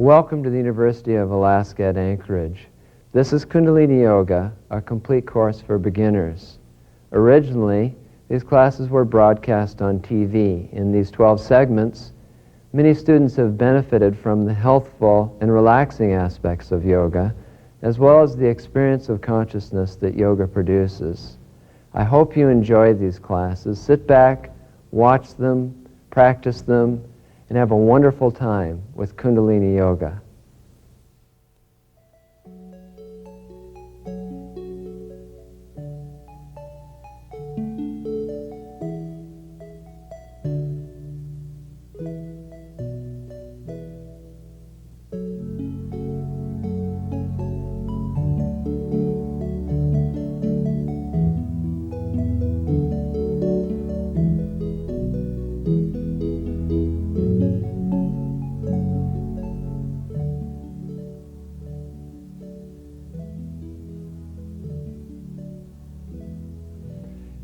Welcome to the University of Alaska at Anchorage. This is Kundalini Yoga, a complete course for beginners. Originally, these classes were broadcast on TV. In these 12 segments, many students have benefited from the healthful and relaxing aspects of yoga, as well as the experience of consciousness that yoga produces. I hope you enjoy these classes. Sit back, watch them, practice them, and have a wonderful time with Kundalini Yoga.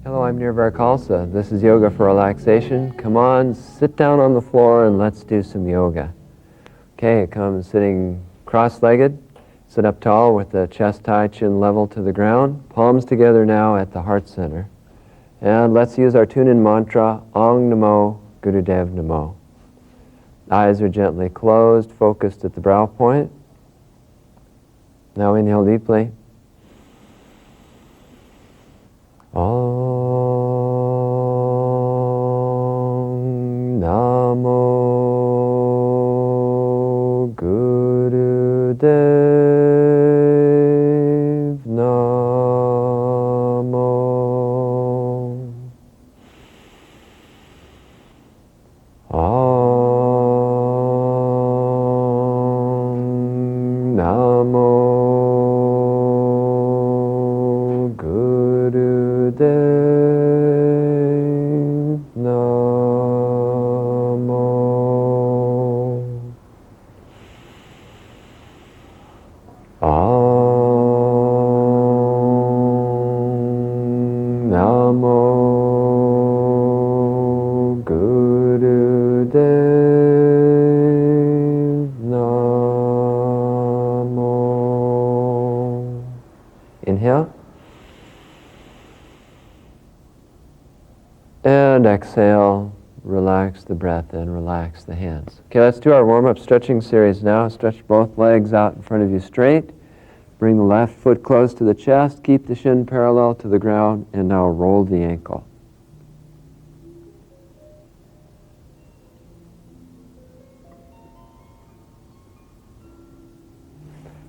Hello, I'm Nirvar Khalsa. This is Yoga for Relaxation. Come on, sit down on the floor and let's do some yoga. Okay, come sitting cross-legged. Sit up tall with the chest high, chin level to the ground. Palms together now at the heart center. And let's use our tune-in mantra, Ong Namo Gurudev Namo. Eyes are gently closed, focused at the brow point. Now inhale deeply. Om Namo Gurudev Namo. Om Namo Gurudev Namo. Om Namo Gurudev Namo. Inhale. And exhale, relax the breath and relax the hands. Okay, let's do our warm-up stretching series now. Stretch both legs out in front of you straight. Bring the left foot close to the chest. Keep the shin parallel to the ground. And now roll the ankle.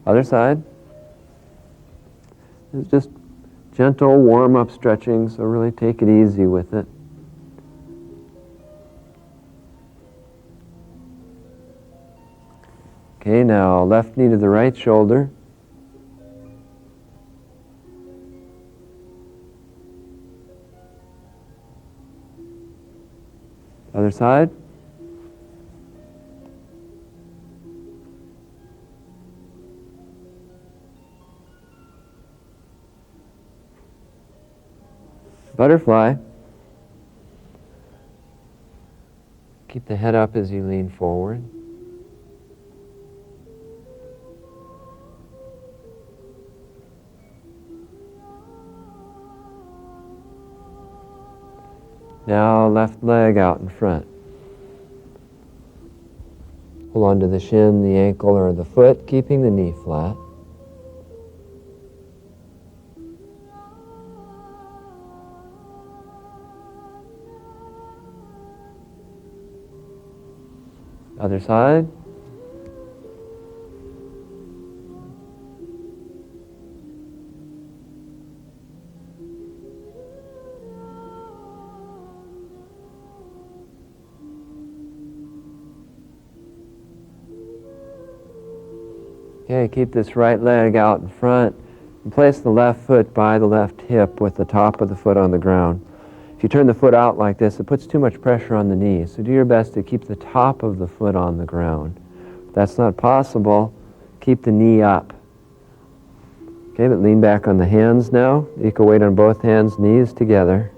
Other side. It's just gentle warm-up stretching, so really take it easy with it. Okay, now left knee to the right shoulder. Other side. Butterfly. Keep the head up as you lean forward. Now left leg out in front. Hold on to the shin, the ankle, or the foot, keeping the knee flat. Other side. Okay, keep this right leg out in front and place the left foot by the left hip with the top of the foot on the ground. If you turn the foot out like this, it puts too much pressure on the knee, so do your best to keep the top of the foot on the ground. If that's not possible, keep the knee up. Okay, but lean back on the hands now. Equal weight on both hands, knees together.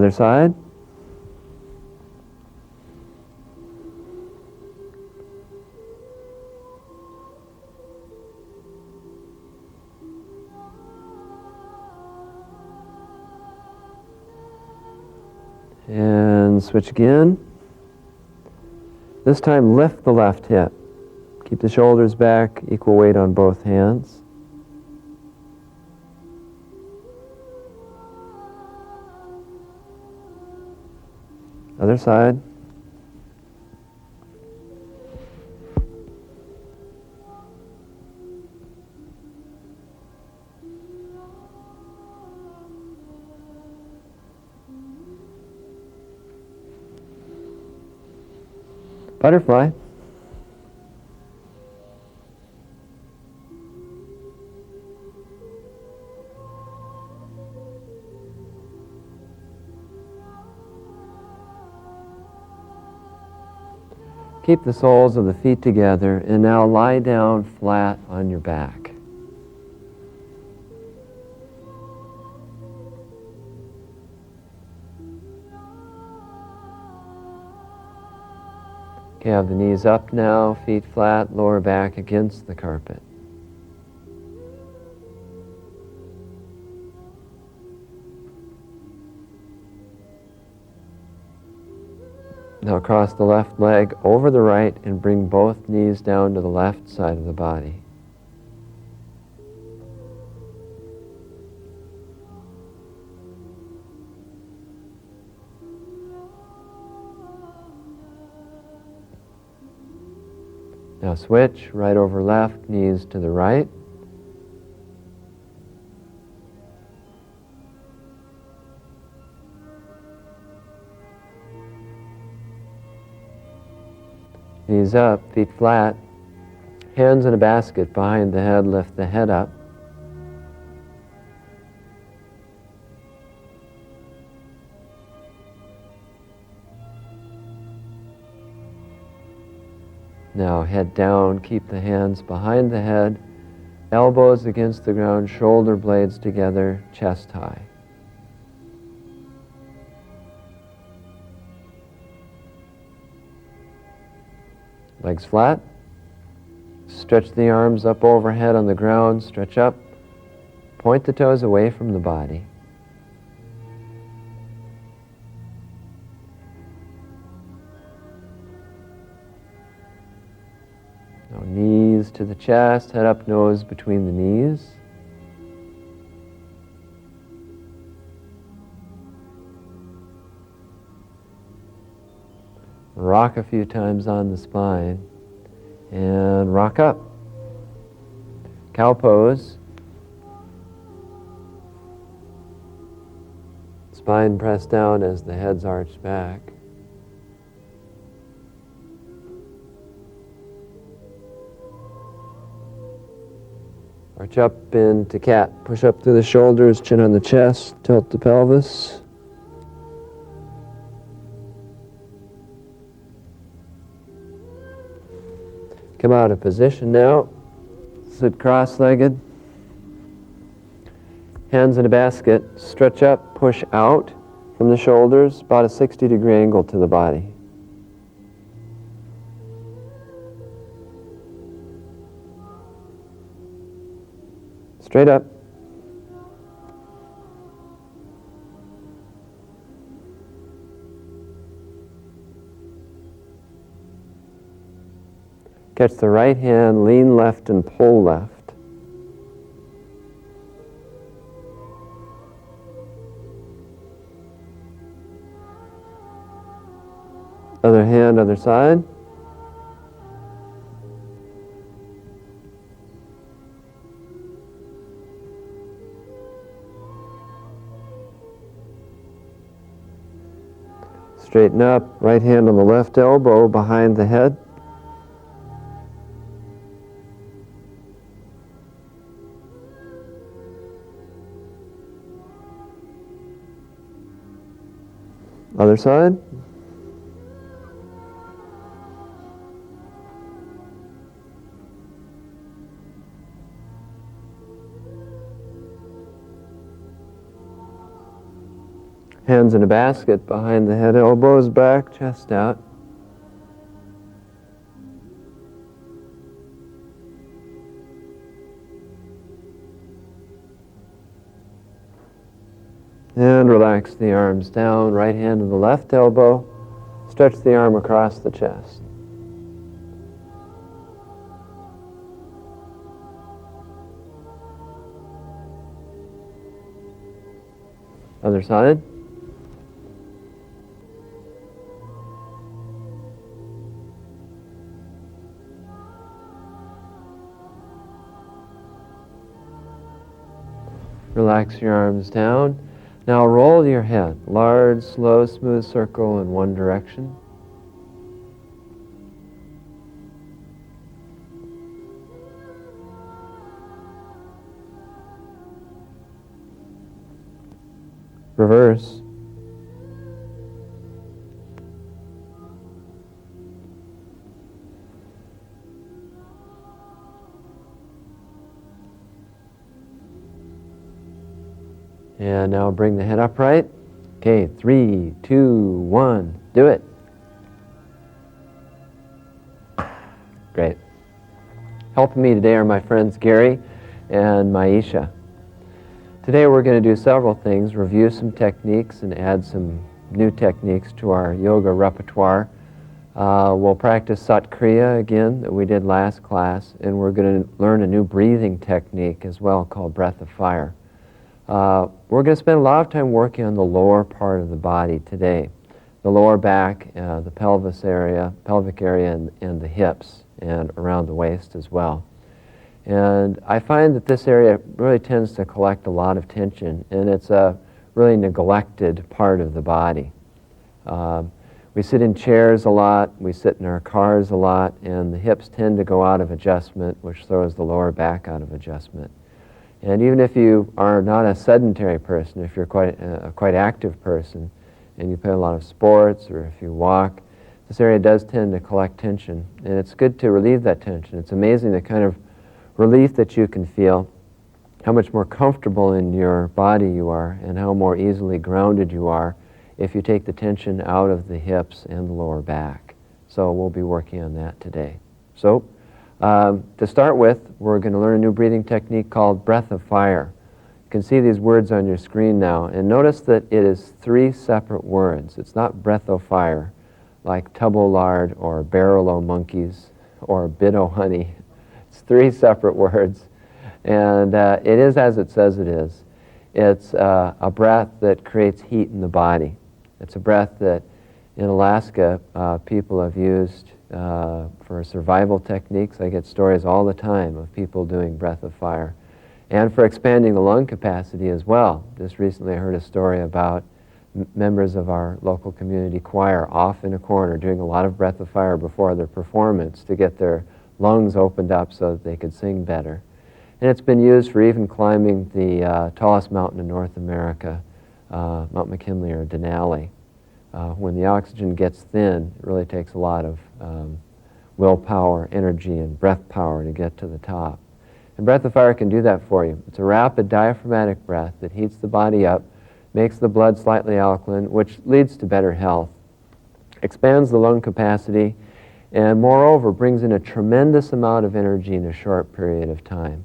Other side. And switch again. This time lift the left hip. Keep the shoulders back, equal weight on both hands. Other side. Butterfly. Keep the soles of the feet together and now lie down flat on your back. Okay, have the knees up now, feet flat, lower back against the carpet. Now cross the left leg over the right and bring both knees down to the left side of the body. Now switch, right over left, knees to the right. Knees up, feet flat, hands in a basket behind the head, lift the head up. Now head down, keep the hands behind the head, elbows against the ground, shoulder blades together, chest high. Legs flat. Stretch the arms up overhead on the ground, stretch up. Point the toes away from the body. Now knees to the chest, head up, nose between the knees. Rock a few times on the spine and rock up. Cow pose. Spine pressed down as the head's arched back. Arch up into cat. Push up through the shoulders, chin on the chest, tilt the pelvis. Come out of position now. Sit cross-legged. Hands in a basket. Stretch up, push out from the shoulders, about a 60-degree angle to the body. Straight up. Catch the right hand, lean left and pull left. Other hand, other side. Straighten up, right hand on the left elbow behind the head. Other side. Hands in a basket behind the head, elbows back, chest out. And relax the arms down, right hand to the left elbow. Stretch the arm across the chest. Other side. Relax your arms down. Now roll your head. Large, slow, smooth circle in one direction. Reverse. And now bring the head upright. Okay, 3, 2, 1, do it. Great. Helping me today are my friends Gary and Maisha. Today we're going to do several things, review some techniques and add some new techniques to our yoga repertoire. We'll practice Sat Kriya again that we did last class, and we're going to learn a new breathing technique as well called breath of fire. We're going to spend a lot of time working on the lower part of the body today. The lower back, the pelvic area, and the hips, and around the waist as well. And I find that this area really tends to collect a lot of tension, and it's a really neglected part of the body. We sit in chairs a lot, we sit in our cars a lot, and the hips tend to go out of adjustment, which throws the lower back out of adjustment. And even if you are not a sedentary person, if you're quite a quite active person, and you play a lot of sports, or if you walk, this area does tend to collect tension, and it's good to relieve that tension. It's amazing the kind of relief that you can feel, how much more comfortable in your body you are, and how more easily grounded you are if you take the tension out of the hips and the lower back. So we'll be working on that today. So to start with, we're going to learn a new breathing technique called breath of fire. You can see these words on your screen now, and notice that it is 3 separate words. It's not breath of fire, like tubbo lard or barrel o' monkeys or bit o' honey. It's 3 separate words, and it is as it says it is. It's a breath that creates heat in the body. It's a breath that in Alaska people have used for survival techniques. I get stories all the time of people doing breath of fire. And for expanding the lung capacity as well. Just recently I heard a story about members of our local community choir off in a corner doing a lot of breath of fire before their performance to get their lungs opened up so that they could sing better. And it's been used for even climbing the tallest mountain in North America, Mount McKinley or Denali. When the oxygen gets thin, it really takes a lot of willpower, energy, and breath power to get to the top. And breath of fire can do that for you. It's a rapid diaphragmatic breath that heats the body up, makes the blood slightly alkaline, which leads to better health, expands the lung capacity, and moreover brings in a tremendous amount of energy in a short period of time.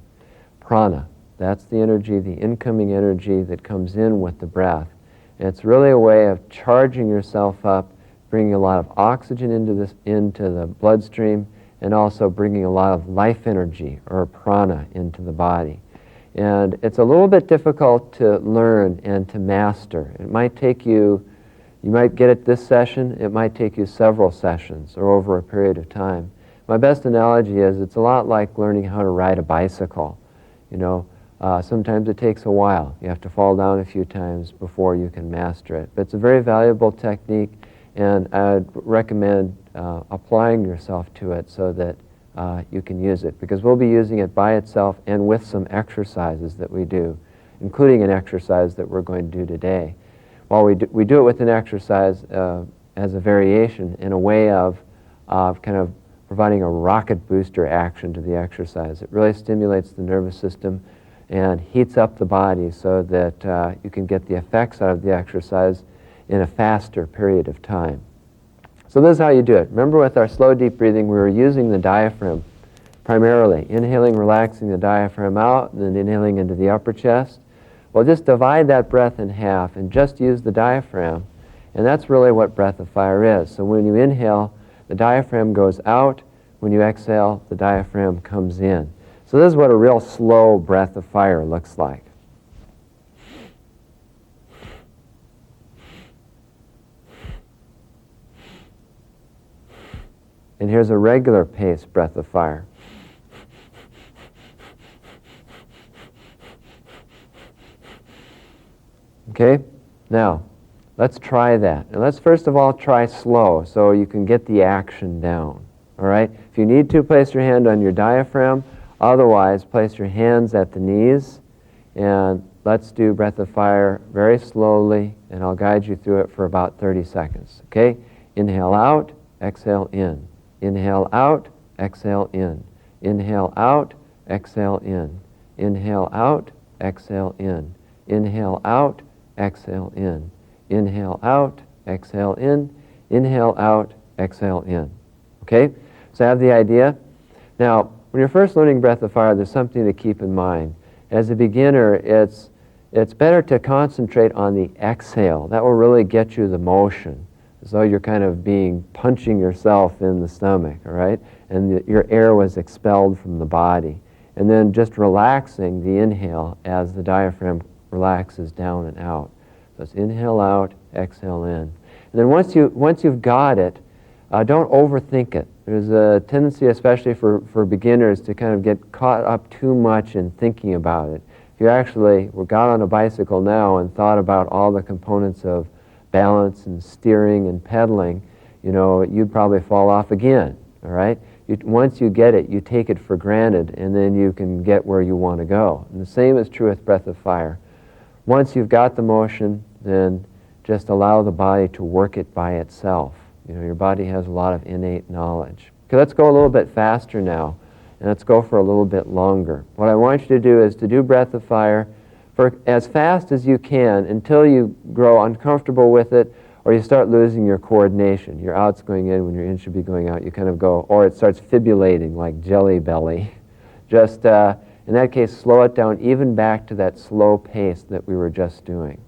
Prana, that's the energy, the incoming energy that comes in with the breath. And it's really a way of charging yourself up, bringing a lot of oxygen into the bloodstream, and also bringing a lot of life energy, or prana, into the body. And it's a little bit difficult to learn and to master. It might take you might get it this session, it might take you several sessions, or over a period of time. My best analogy is it's a lot like learning how to ride a bicycle. You know, sometimes it takes a while. You have to fall down a few times before you can master it. But it's a very valuable technique, and I'd recommend applying yourself to it so that you can use it, because we'll be using it by itself and with some exercises that we do, including an exercise that we're going to do today. While we do it with an exercise as a variation in a way of kind of providing a rocket booster action to the exercise. It really stimulates the nervous system and heats up the body so that you can get the effects out of the exercise in a faster period of time. So this is how you do it. Remember, with our slow deep breathing, we were using the diaphragm primarily. Inhaling, relaxing the diaphragm out, and then inhaling into the upper chest. Well, just divide that breath in half and just use the diaphragm. And that's really what breath of fire is. So when you inhale, the diaphragm goes out. When you exhale, the diaphragm comes in. So this is what a real slow breath of fire looks like. And here's a regular pace breath of fire. Okay? Now, let's try that. And let's first of all try slow so you can get the action down. All right? If you need to, place your hand on your diaphragm. Otherwise, place your hands at the knees. And let's do breath of fire very slowly, and I'll guide you through it for about 30 seconds. Okay? Inhale out, exhale in. Inhale out, exhale in. Inhale out, exhale in. Inhale out, exhale in. Inhale out, exhale in. Inhale out, exhale in. Inhale out, exhale in. Okay? So have the idea? Now, when you're first learning breath of fire, there's something to keep in mind. As a beginner, it's better to concentrate on the exhale. That will really get you the motion. As though you're kind of punching yourself in the stomach, all right? And your air was expelled from the body. And then just relaxing the inhale as the diaphragm relaxes down and out. So it's inhale out, exhale in. And then once you've got it, don't overthink it. There's a tendency, especially for beginners, to kind of get caught up too much in thinking about it. If you actually got on a bicycle now and thought about all the components of balance and steering and pedaling, you'd probably fall off again, all right? Once you get it, you take it for granted, and then you can get where you want to go. And the same is true with breath of fire. Once you've got the motion, then just allow the body to work it by itself. Your body has a lot of innate knowledge. Okay, let's go a little bit faster now, and let's go for a little bit longer. What I want you to do is to do breath of fire for as fast as you can until you grow uncomfortable with it, or you start losing your coordination. Your out's going in when your in should be going out. You kind of go, or it starts fibrillating like jelly belly. Just, in that case, slow it down even back to that slow pace that we were just doing.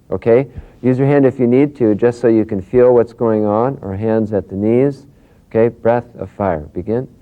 Okay? Use your hand if you need to, just so you can feel what's going on, or hands at the knees. Okay? Breath of fire. Begin.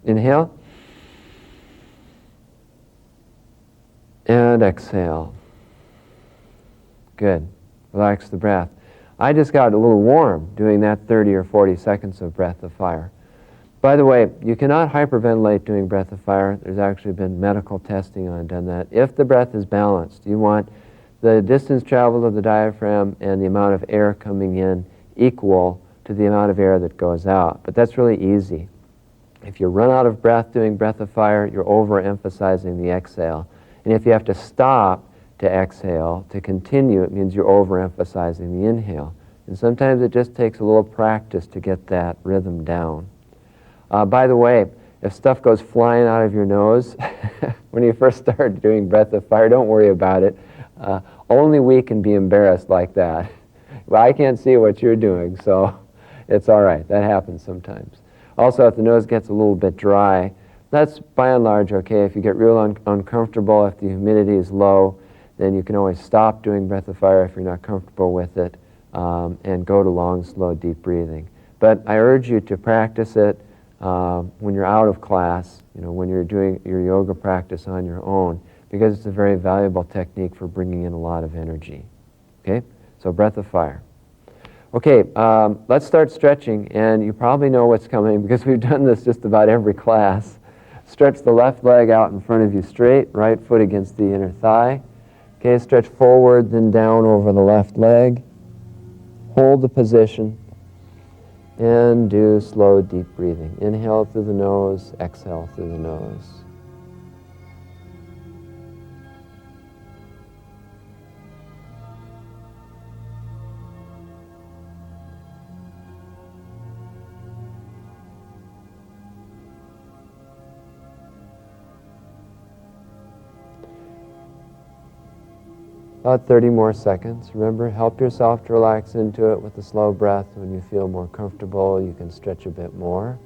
Inhale. And exhale. Good. Relax the breath. I just got a little warm doing that 30 or 40 seconds of breath of fire. By the way, you cannot hyperventilate doing breath of fire. There's actually been medical testing on done that. If the breath is balanced, you want the distance traveled of the diaphragm and the amount of air coming in equal to the amount of air that goes out. But that's really easy. If you run out of breath doing breath of fire, you're overemphasizing the exhale. And if you have to stop to exhale, to continue, it means you're overemphasizing the inhale. And sometimes it just takes a little practice to get that rhythm down. By the way, if stuff goes flying out of your nose when you first start doing breath of fire, don't worry about it. Only we can be embarrassed like that. Well, I can't see what you're doing, so it's all right. That happens sometimes. Also, if the nose gets a little bit dry, that's by and large okay. If you get real uncomfortable, if the humidity is low, then you can always stop doing breath of fire if you're not comfortable with it, and go to long, slow, deep breathing. But I urge you to practice it when you're out of class, when you're doing your yoga practice on your own, because it's a very valuable technique for bringing in a lot of energy. Okay? So breath of fire. Okay, let's start stretching, and you probably know what's coming because we've done this just about every class. Stretch the left leg out in front of you straight, right foot against the inner thigh. Okay, stretch forward, then down over the left leg. Hold the position and do slow, deep breathing. Inhale through the nose, exhale through the nose. About 30 more seconds. Remember, help yourself to relax into it with a slow breath. When you feel more comfortable, you can stretch a bit more.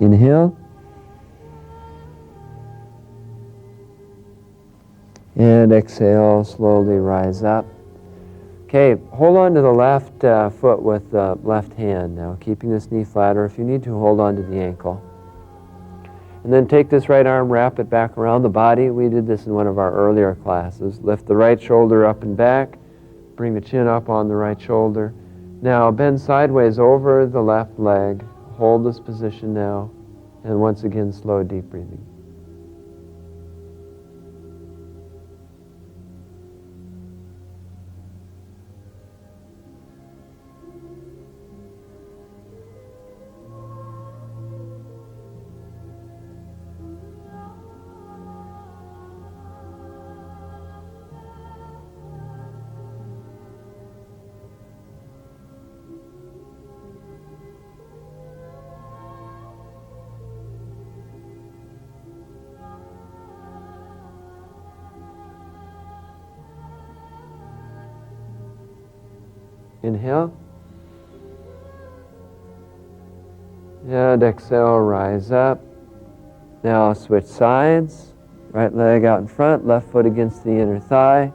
Inhale. And exhale, slowly rise up. Okay, hold on to the left foot with the left hand now, keeping this knee flat, or if you need to, hold on to the ankle. And then take this right arm, wrap it back around the body. We did this in one of our earlier classes. Lift the right shoulder up and back. Bring the chin up on the right shoulder. Now bend sideways over the left leg. Hold this position now, and once again, slow, deep breathing. Inhale. And exhale, rise up. Now switch sides. Right leg out in front, left foot against the inner thigh.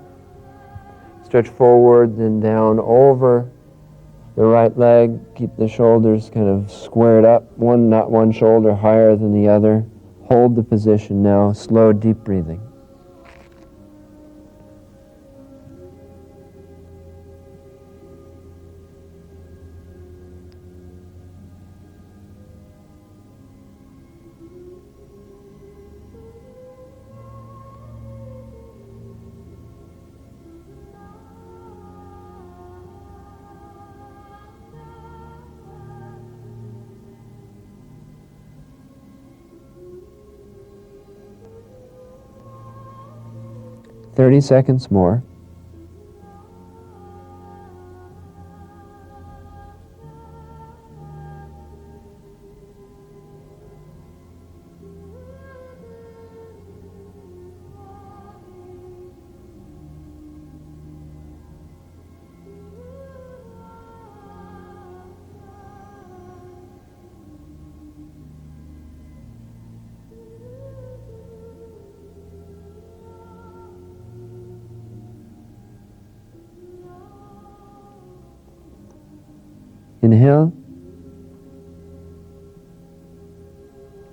Stretch forward, then down over the right leg. Keep the shoulders kind of squared up. Not one shoulder higher than the other. Hold the position now. Slow, deep breathing. "30 seconds more. Inhale.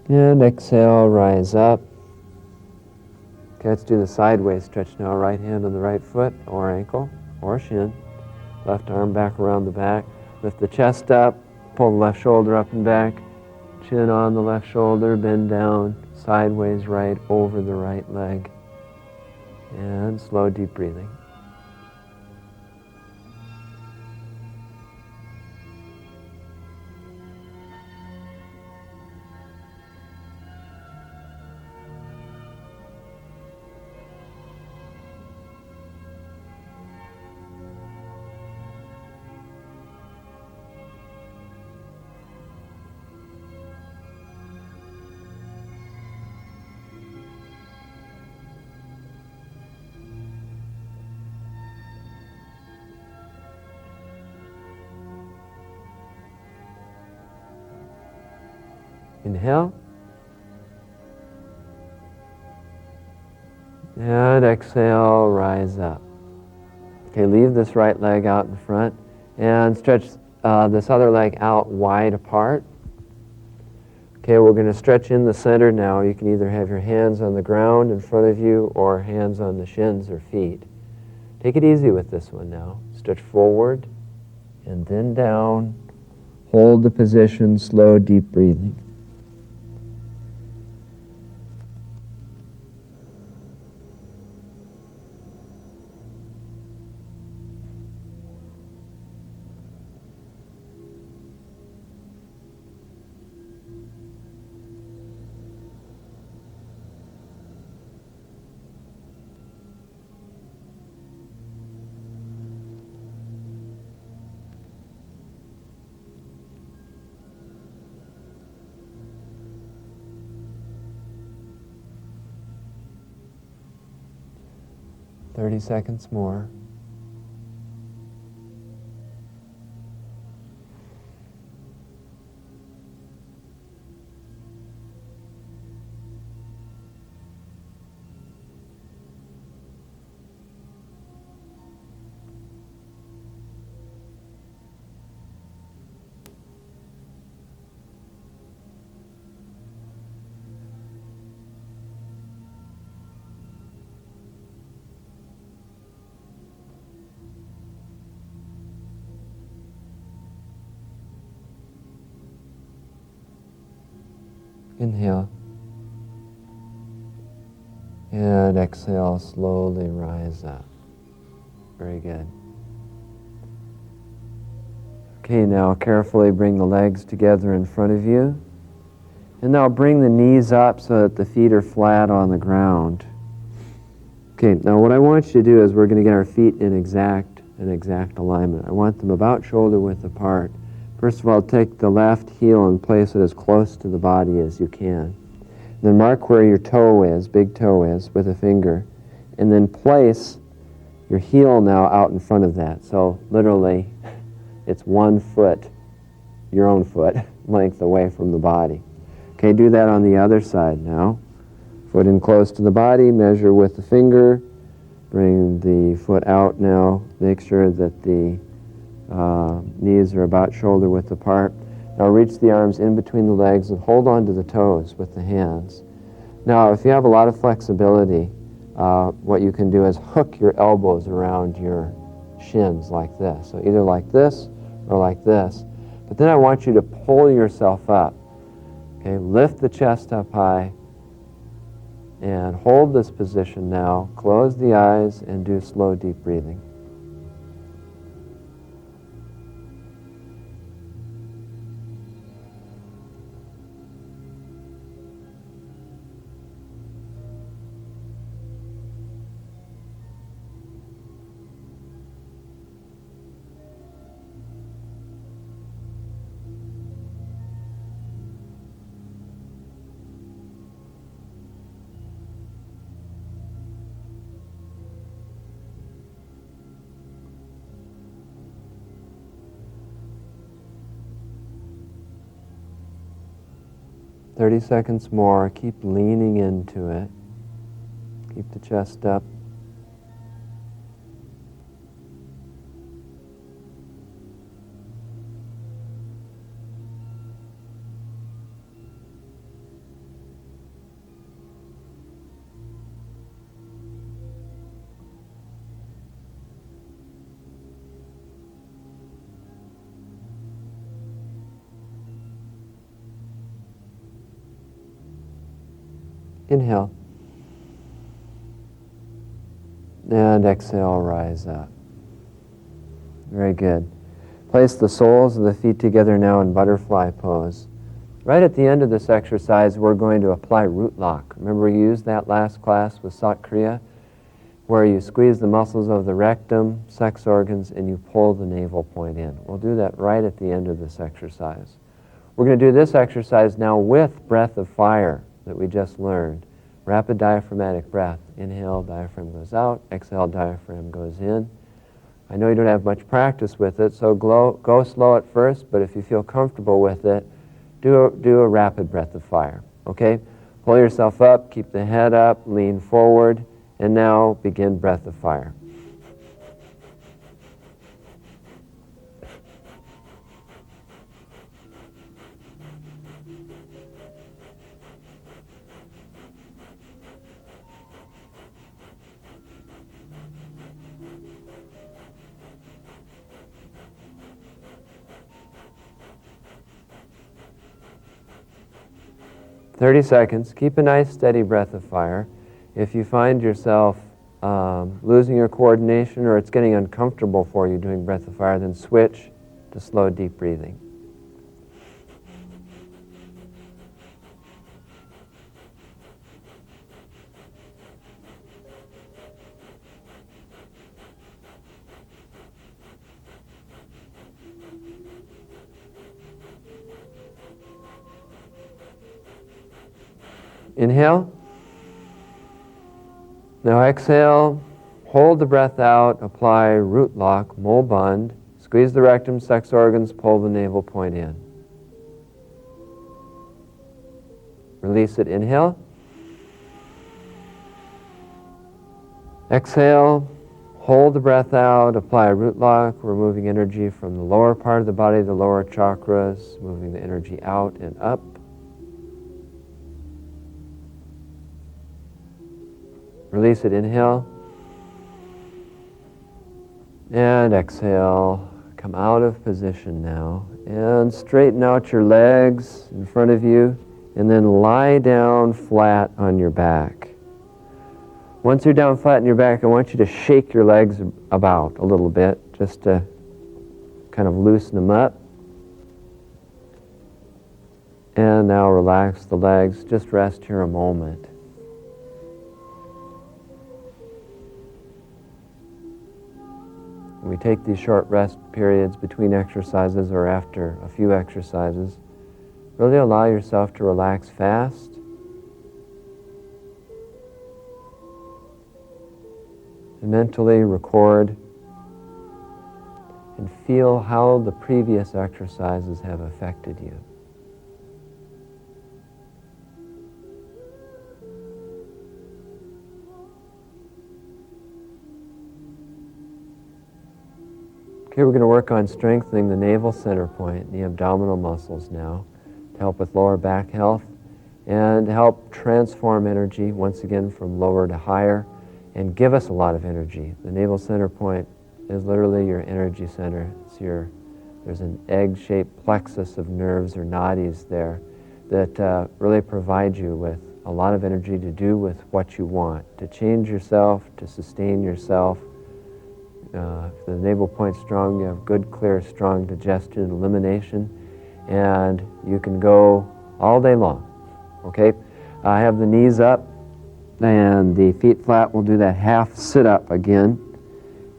And exhale, rise up. Okay, let's do the sideways stretch now. Right hand on the right foot or ankle or shin. Left arm back around the back. Lift the chest up. Pull the left shoulder up and back. Chin on the left shoulder. Bend down. Sideways right over the right leg. And slow, deep breathing. Inhale. And exhale, rise up. Okay, leave this right leg out in front and stretch this other leg out wide apart. Okay, we're going to stretch in the center now. You can either have your hands on the ground in front of you or hands on the shins or feet. Take it easy with this one now. Stretch forward and then down. Hold the position, slow, deep breathing. Thirty seconds more. Inhale. And exhale, slowly rise up. Very good. Okay, now carefully bring the legs together in front of you. And now bring the knees up so that the feet are flat on the ground. Okay, now what I want you to do is we're going to get our feet in an exact alignment. I want them about shoulder width apart. First of all, take the left heel and place it as close to the body as you can. Then mark where your toe is, big toe is, with a finger. And then place your heel now out in front of that. So literally, it's 1 foot, your own foot, length away from the body. Okay, do that on the other side now. Foot in close to the body, measure with the finger. Bring the foot out now. Make sure that the knees are about shoulder width apart. Now reach the arms in between the legs and hold on to the toes with the hands. Now if you have a lot of flexibility, what you can do is hook your elbows around your shins like this. So either like this or like this. But then I want you to pull yourself up. Okay, lift the chest up high and hold this position now. Close the eyes and do slow, deep breathing. "30 seconds more. Keep leaning into it. Keep the chest up. Inhale. And exhale, rise up. Very good. Place the soles of the feet together now in butterfly pose. Right at the end of this exercise, we're going to apply root lock. Remember we used that last class with Sat Kriya, where you squeeze the muscles of the rectum, sex organs, and you pull the navel point in. We'll do that right at the end of this exercise. We're going to do this exercise now with breath of fire that we just learned. Rapid diaphragmatic breath. Inhale, diaphragm goes out. Exhale, diaphragm goes in. I know you don't have much practice with it, so go slow at first, but if you feel comfortable with it, do a rapid breath of fire. Okay? Pull yourself up, keep the head up, lean forward, and now begin breath of fire. 30 seconds. Keep a nice steady breath of fire. If you find yourself losing your coordination or it's getting uncomfortable for you doing breath of fire, then switch to slow, deep breathing. Inhale. Now exhale, hold the breath out, apply root lock, mole bund, squeeze the rectum, sex organs, pull the navel point in. Release it, inhale. Exhale, hold the breath out, apply a root lock. We're moving energy from the lower part of the body, the lower chakras, moving the energy out and up. Release it, inhale. And exhale. Come out of position now. And straighten out your legs in front of you. And then lie down flat on your back. Once you're down flat on your back, I want you to shake your legs about a little bit, just to kind of loosen them up. And now relax the legs. Just rest here a moment. We take these short rest periods between exercises or after a few exercises. Really allow yourself to relax fast. And mentally record and feel how the previous exercises have affected you. Okay, we're going to work on strengthening the navel center point, the abdominal muscles now, to help with lower back health and help transform energy once again from lower to higher and give us a lot of energy. The navel center point is literally your energy center. There's an egg-shaped plexus of nerves or nadis there that really provide you with a lot of energy to do with what you want, to change yourself, to sustain yourself. If the navel point's strong, you have good, clear, strong digestion and elimination, and you can go all day long. Okay? I have the knees up and the feet flat. We'll do that half sit-up again.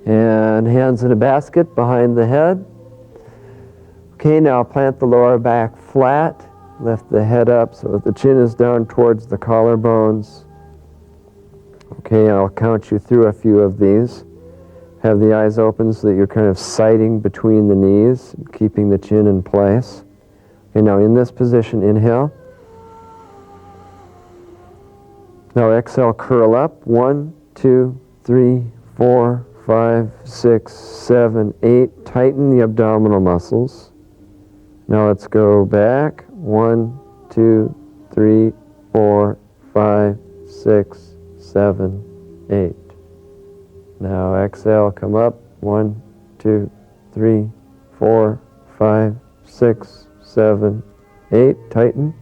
And hands in a basket behind the head. Okay, now plant the lower back flat. Lift the head up so that the chin is down towards the collarbones. Okay, I'll count you through a few of these. Have the eyes open so that you're kind of sighting between the knees, keeping the chin in place. Okay, now in this position, inhale. Now exhale, curl up. 1, 2, 3, 4, 5, 6, 7, 8. Tighten the abdominal muscles. Now let's go back. 1, 2, 3, 4, 5, 6, 7, 8. Now exhale, come up. 1, 2, 3, 4, 5, 6, 7, 8. Tighten.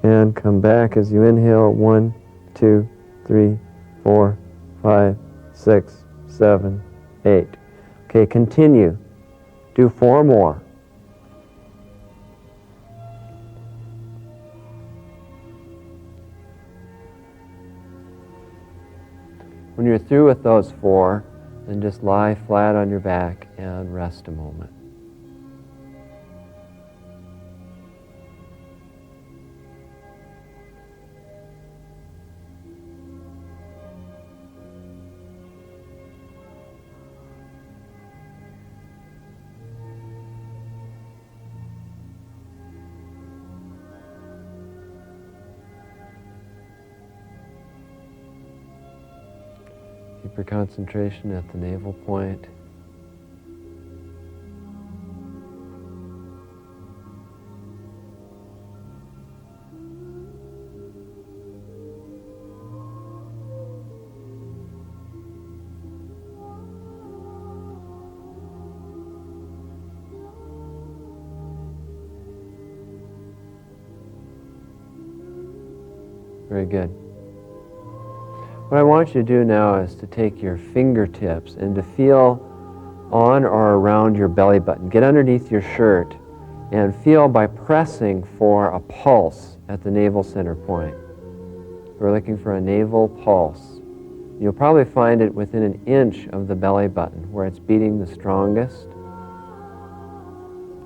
And come back as you inhale. 1, 2, 3, 4, 5, 6, 7, 8. Okay, continue. Do 4 more. When you're through with those 4, then just lie flat on your back and rest a moment. Keep your concentration at the navel point. Very good. What I want you to do now is to take your fingertips and to feel on or around your belly button. Get underneath your shirt and feel by pressing for a pulse at the navel center point. We're looking for a navel pulse. You'll probably find it within an inch of the belly button where it's beating the strongest.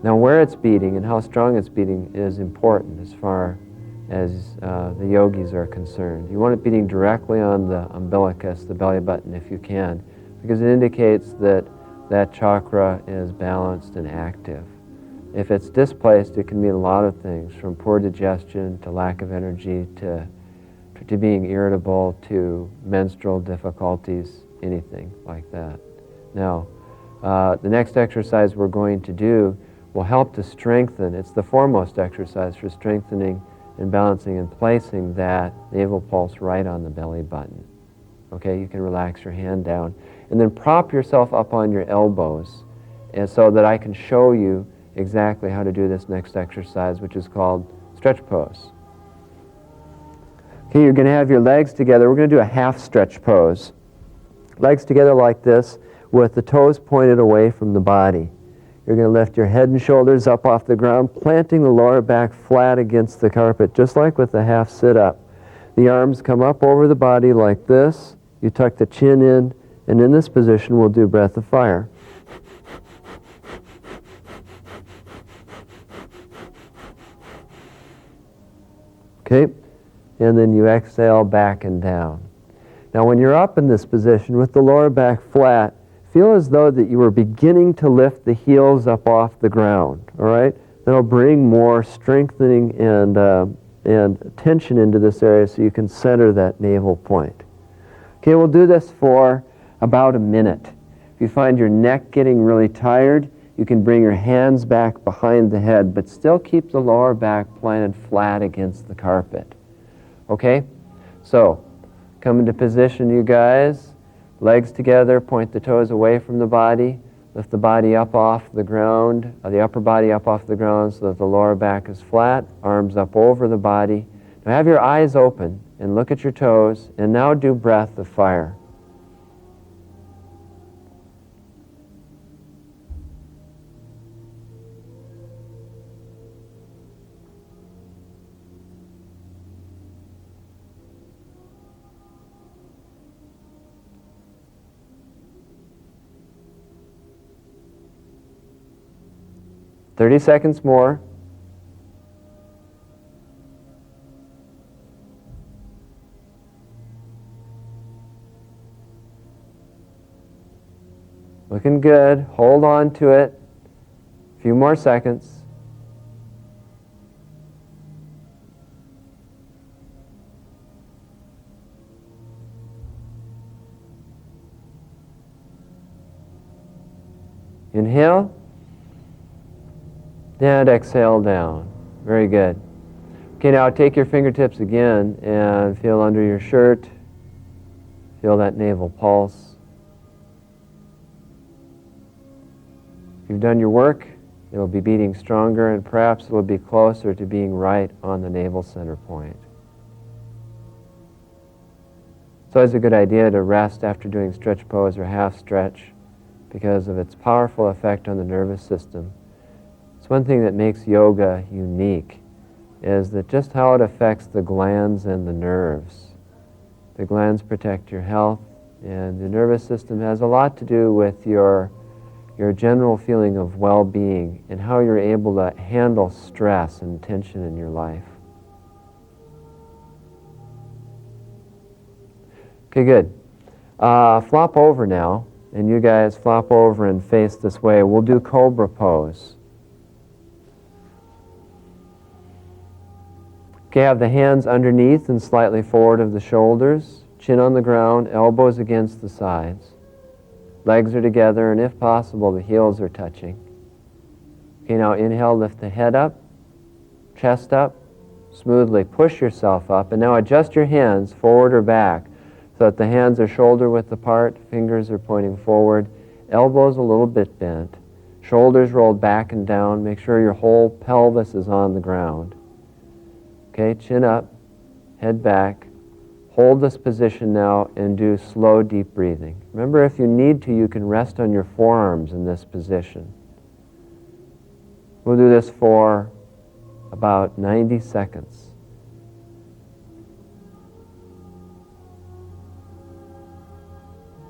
Now where it's beating and how strong it's beating is important as far as the yogis are concerned. You want it beating directly on the umbilicus, the belly button, if you can, because it indicates that that chakra is balanced and active. If it's displaced, it can mean a lot of things, from poor digestion to lack of energy to being irritable to menstrual difficulties, anything like that. Now, the next exercise we're going to do will help to strengthen. It's the foremost exercise for strengthening and balancing and placing that navel pulse right on the belly button. Okay, you can relax your hand down and then prop yourself up on your elbows, and so that I can show you exactly how to do this next exercise, which is called stretch pose. Okay, you're going to have your legs together. We're going to do a half stretch pose. Legs together like this with the toes pointed away from the body. You're going to lift your head and shoulders up off the ground, planting the lower back flat against the carpet, just like with the half sit-up. The arms come up over the body like this. You tuck the chin in, and in this position we'll do breath of fire. Okay, and then you exhale back and down. Now when you're up in this position with the lower back flat, feel as though that you were beginning to lift the heels up off the ground, all right? That'll bring more strengthening and tension into this area so you can center that navel point. Okay, we'll do this for about a minute. If you find your neck getting really tired, you can bring your hands back behind the head, but still keep the lower back planted flat against the carpet. Okay? So, come into position, you guys. Legs together, point the toes away from the body, lift the body up off the ground, the upper body up off the ground so that the lower back is flat, arms up over the body. Now have your eyes open and look at your toes, and now do breath of fire. "30 seconds more. Looking good. Hold on to it. A few more seconds. Inhale. And exhale down. Very good. Okay, now take your fingertips again and feel under your shirt. Feel that navel pulse. If you've done your work, it'll be beating stronger, and perhaps it'll be closer to being right on the navel center point. It's always a good idea to rest after doing stretch pose or half stretch because of its powerful effect on the nervous system. It's one thing that makes yoga unique is that just how it affects the glands and the nerves. The glands protect your health, and the nervous system has a lot to do with your general feeling of well-being and how you're able to handle stress and tension in your life. Okay, good. Flop over now, and you guys flop over and face this way. We'll do cobra pose. Okay, have the hands underneath and slightly forward of the shoulders, chin on the ground, elbows against the sides. Legs are together, and if possible, the heels are touching. Okay, now inhale, lift the head up, chest up, smoothly push yourself up, and now adjust your hands forward or back so that the hands are shoulder width apart, fingers are pointing forward, elbows a little bit bent, shoulders rolled back and down. Make sure your whole pelvis is on the ground. Okay, chin up, head back. Hold this position now and do slow, deep breathing. Remember, if you need to, you can rest on your forearms in this position. We'll do this for about 90 seconds.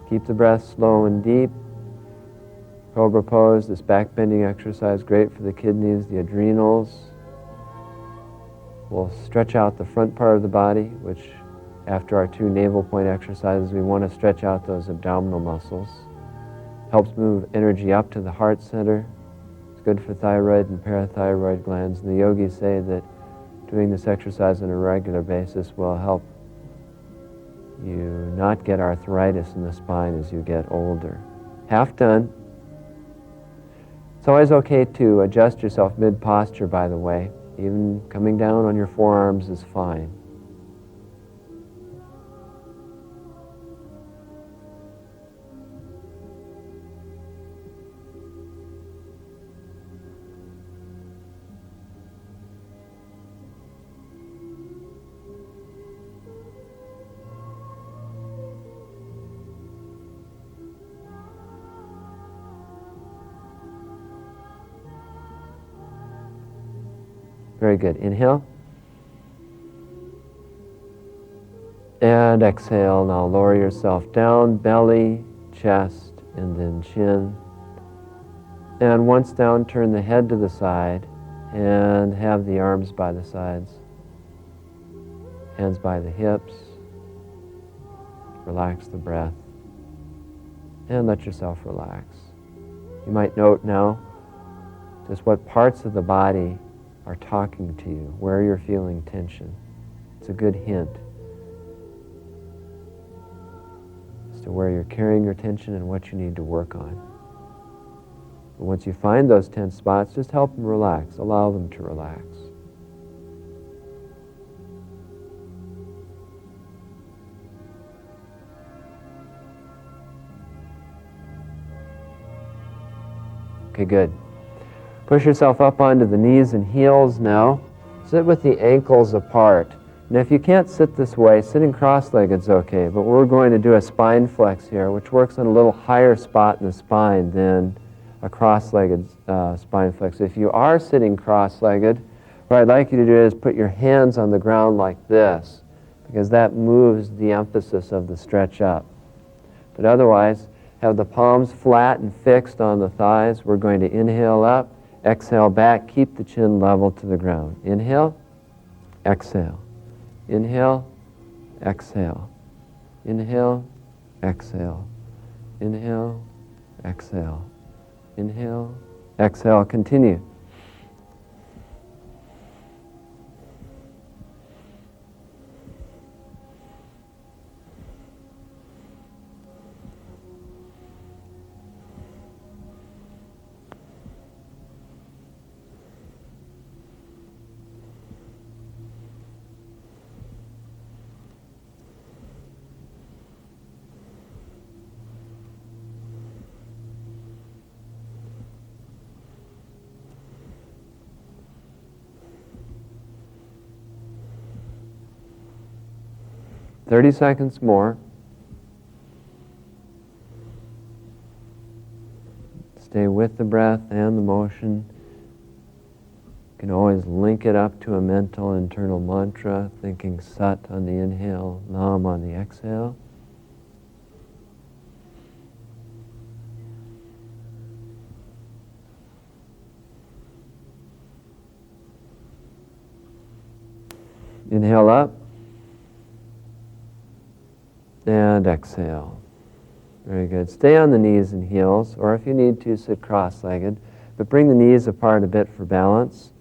Keep the breath slow and deep. Cobra pose, this back bending exercise, great for the kidneys, the adrenals. We'll stretch out the front part of the body, which after our 2 navel point exercises, we want to stretch out those abdominal muscles. Helps move energy up to the heart center. It's good for thyroid and parathyroid glands. And the yogis say that doing this exercise on a regular basis will help you not get arthritis in the spine as you get older. Half done. It's always okay to adjust yourself mid-posture, by the way. Even coming down on your forearms is fine. Very good. Inhale. And exhale. Now lower yourself down, belly, chest, and then chin. And once down, turn the head to the side and have the arms by the sides. Hands by the hips. Relax the breath. And let yourself relax. You might note now just what parts of the body are talking to you, where you're feeling tension. It's a good hint as to where you're carrying your tension and what you need to work on. But once you find those tense spots, just help them relax, allow them to relax. Okay, good. Push yourself up onto the knees and heels now. Sit with the ankles apart. And if you can't sit this way, sitting cross-legged is okay, but we're going to do a spine flex here, which works on a little higher spot in the spine than a cross-legged spine flex. If you are sitting cross-legged, what I'd like you to do is put your hands on the ground like this, because that moves the emphasis of the stretch up. But otherwise, have the palms flat and fixed on the thighs. We're going to inhale up. Exhale back, keep the chin level to the ground. Inhale, exhale. Inhale, exhale. Inhale, exhale. Inhale, exhale. Inhale, exhale. Continue. "30 seconds more. Stay with the breath and the motion. You can always link it up to a mental internal mantra, thinking Sat on the inhale, Nam on the exhale. Inhale up. And exhale. Very good. Stay on the knees and heels, or if you need to, sit cross-legged. But bring the knees apart a bit for balance.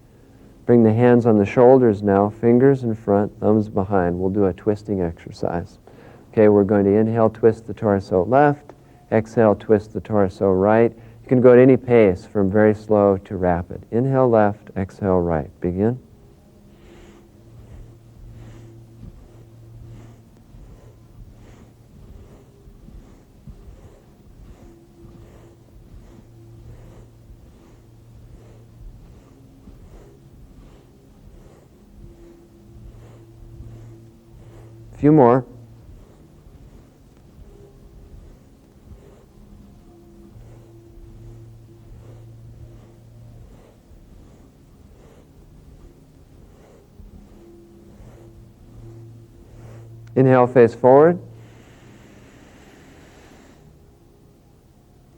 Bring the hands on the shoulders now, fingers in front, thumbs behind. We'll do a twisting exercise. Okay, we're going to inhale, twist the torso left. Exhale, twist the torso right. You can go at any pace, from very slow to rapid. Inhale left, exhale right. Begin. A few more. Inhale, face forward.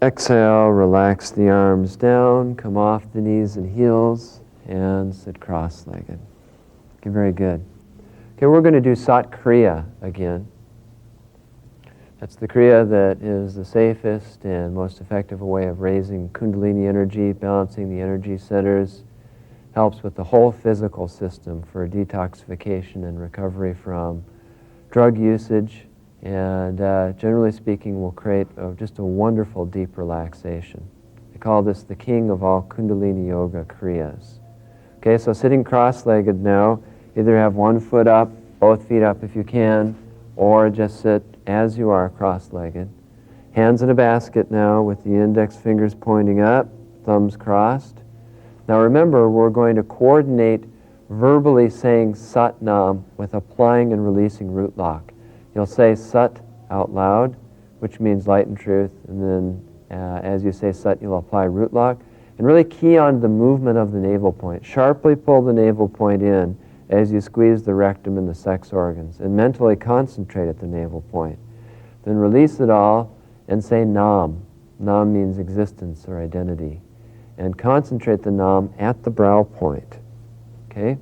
Exhale, relax the arms down, come off the knees and heels, and sit cross-legged. Okay, very good. Okay, we're going to do Sat Kriya again. That's the Kriya that is the safest and most effective way of raising Kundalini energy, balancing the energy centers, helps with the whole physical system for detoxification and recovery from drug usage, and generally speaking will create just a wonderful deep relaxation. They call this the king of all Kundalini yoga kriyas. Okay, so sitting cross-legged now, either have one foot up, both feet up if you can, or just sit as you are cross-legged. Hands in a basket now with the index fingers pointing up, thumbs crossed. Now remember, we're going to coordinate verbally saying Sat Nam with applying and releasing root lock. You'll say Sat out loud, which means light and truth, and then as you say Sat, you'll apply root lock, and really key on the movement of the navel point. Sharply pull the navel point in as you squeeze the rectum and the sex organs, and mentally concentrate at the navel point. Then release it all and say Nam. Nam means existence or identity. And concentrate the Nam at the brow point. Okay?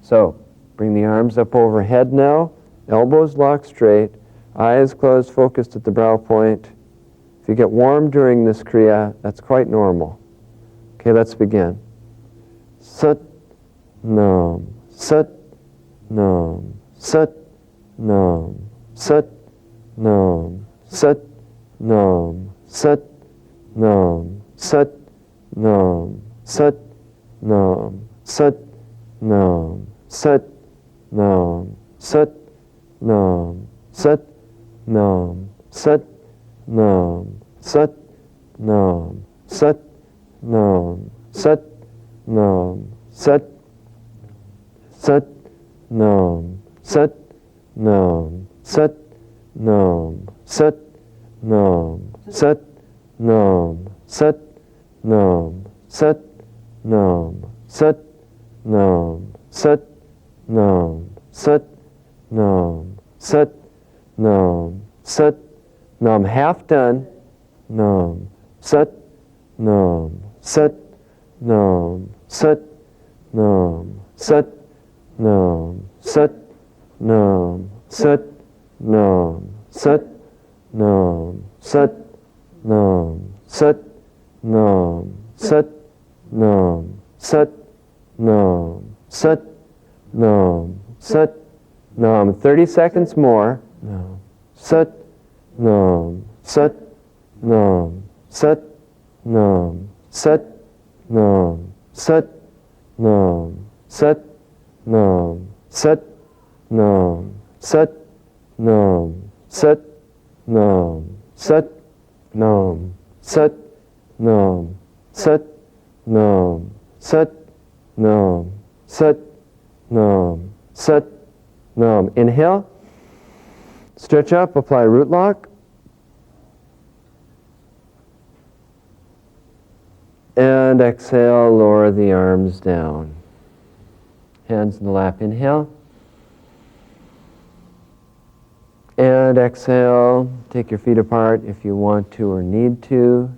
So, bring the arms up overhead now, elbows locked straight, eyes closed, focused at the brow point. If you get warm during this Kriya, that's quite normal. Okay, let's begin. Sat Nam, Sat Nam, Sat Nam, Sat Nam, Sat Nam, Sat Nam, Sat Nam, Sat Nam, Sat Nam, Sat Nam, Sat Nam, Sat Nam, Sat Nam, Sat Nam, Sat Nam, Sat Nam, Sat Sat Nam, Sat Nam, Sat Nam, Sat Nam, Sat Nam, Sat Nam, Sat Nam, Sat Nam, Sat Nam, Sat Nam, Sat Nam, Sat Nam, half done. Nam, Sat Nam, Sat Nam, Sat Nam, Sat Nam, Sat Nam, Sat Nam, Sat Nam, Sat Nam, Sat Nam, Sat Nam, Sat Nam, Sat Nam, Sat Nam. 30 seconds more. Nam, Sat Nam, Sat Nam, Sat Nam, Sat Nam, Sat Nam, Sat Nam, Sat Nam, Sat Nam, Sat Nam, Sat Nam, Sat Nam, Sat Nam, Sat Nam, Sat Nam, Sat Nam. Inhale, stretch up, apply root lock. And exhale, lower the arms down. Hands in the lap, inhale. And exhale, take your feet apart if you want to or need to.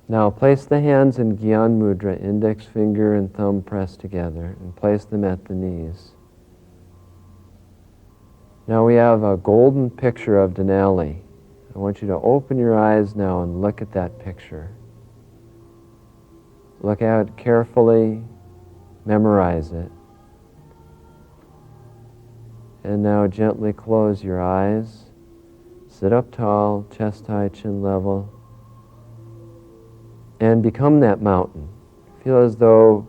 Now place the hands in Gyan Mudra, index finger and thumb pressed together, and place them at the knees. Now we have a golden picture of Denali. I want you to open your eyes now and look at that picture. Look at it carefully, memorize it. And now gently close your eyes. Sit up tall, chest high, chin level. And become that mountain. Feel as though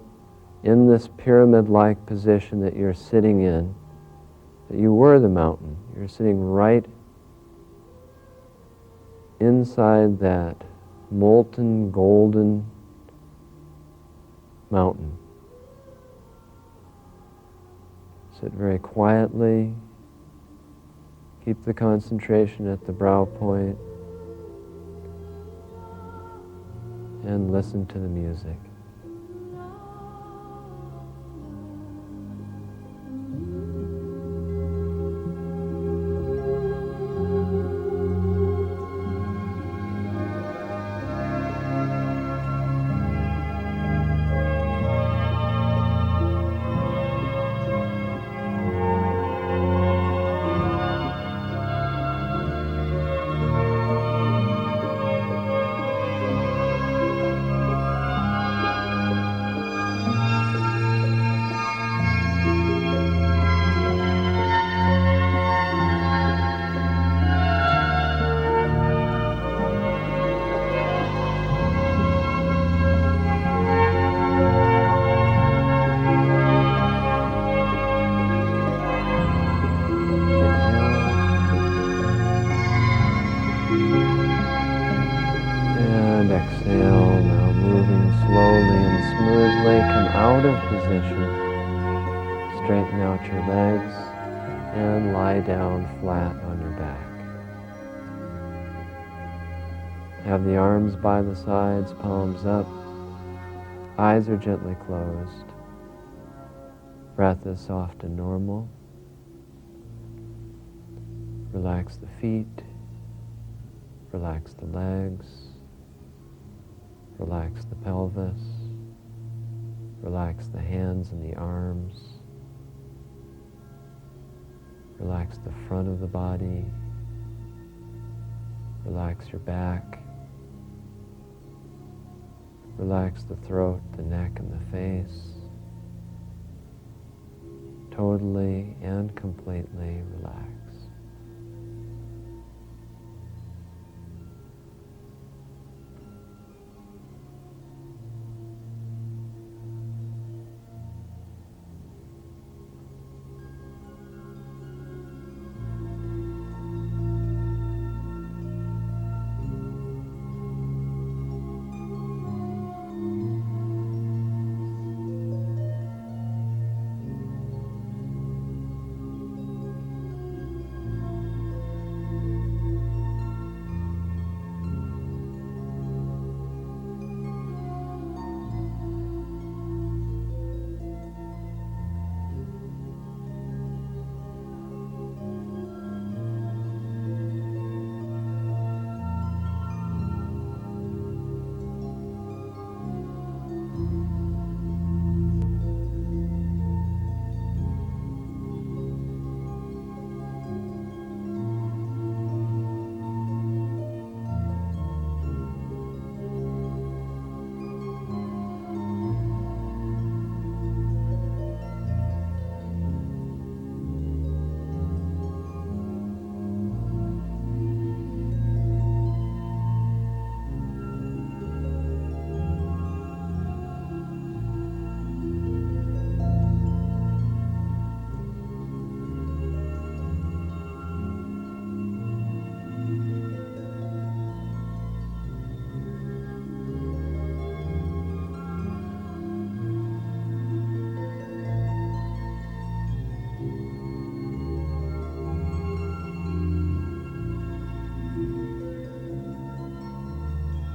in this pyramid-like position that you're sitting in, that you were the mountain. You're sitting right inside that molten golden mountain. sit very quietly. Keep the concentration at the brow point and listen to the music. Exhale, now moving slowly and smoothly, come out of position, straighten out your legs, and lie down flat on your back. Have the arms by the sides, palms up, eyes are gently closed, breath is soft and normal. Relax the feet, relax the legs, relax the pelvis, relax the hands and the arms, relax the front of the body, relax your back, relax the throat, the neck, and the face. Totally and completely relax.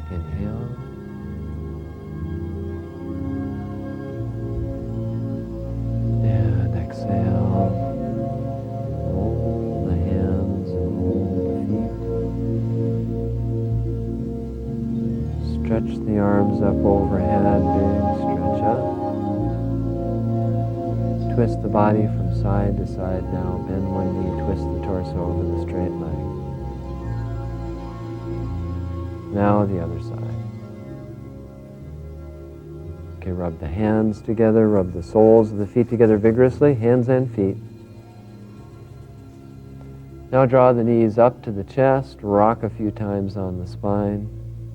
Inhale. And exhale. Hold the hands and hold the feet. Stretch the arms up overhead, big stretch up. Twist the body from side to side now. Bend one knee, twist the torso over the straight leg. Now the other side. Okay, rub the hands together, rub the soles of the feet together vigorously, hands and feet. Now draw the knees up to the chest, rock a few times on the spine,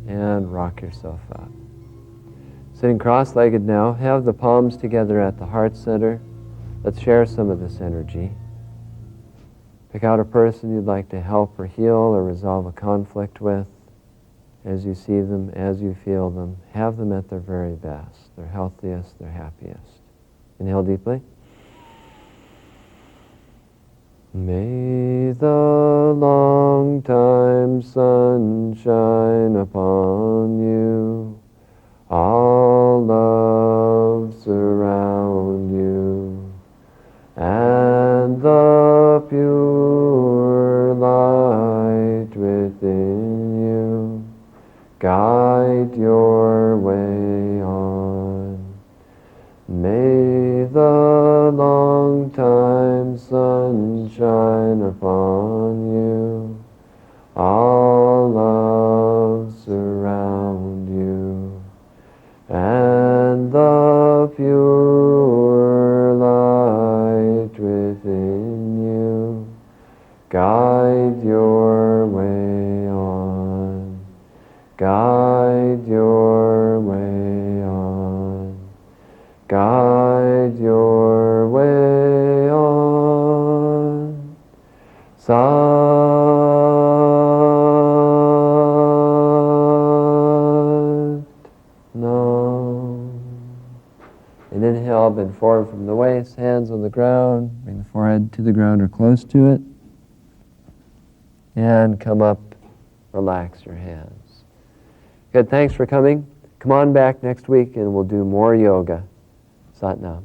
and rock yourself up. Sitting cross-legged now, have the palms together at the heart center. Let's share some of this energy. Pick out a person you'd like to help or heal or resolve a conflict with. As you see them, as you feel them, have them at their very best, their healthiest, their happiest. Inhale deeply. May the long time sun shine upon you, all love surround you, and the pure light within you guide your way on. May the long time sun shine upon you, all love surround you, and the pure light within you guide your way on, guide your way on, guide your way on. Sat Nam. And inhale, bend forward from the waist, hands on the ground, bring the forehead to the ground or close to it. And come up, relax your hands. Good, thanks for coming. Come on back next week and we'll do more yoga. Sat Nam.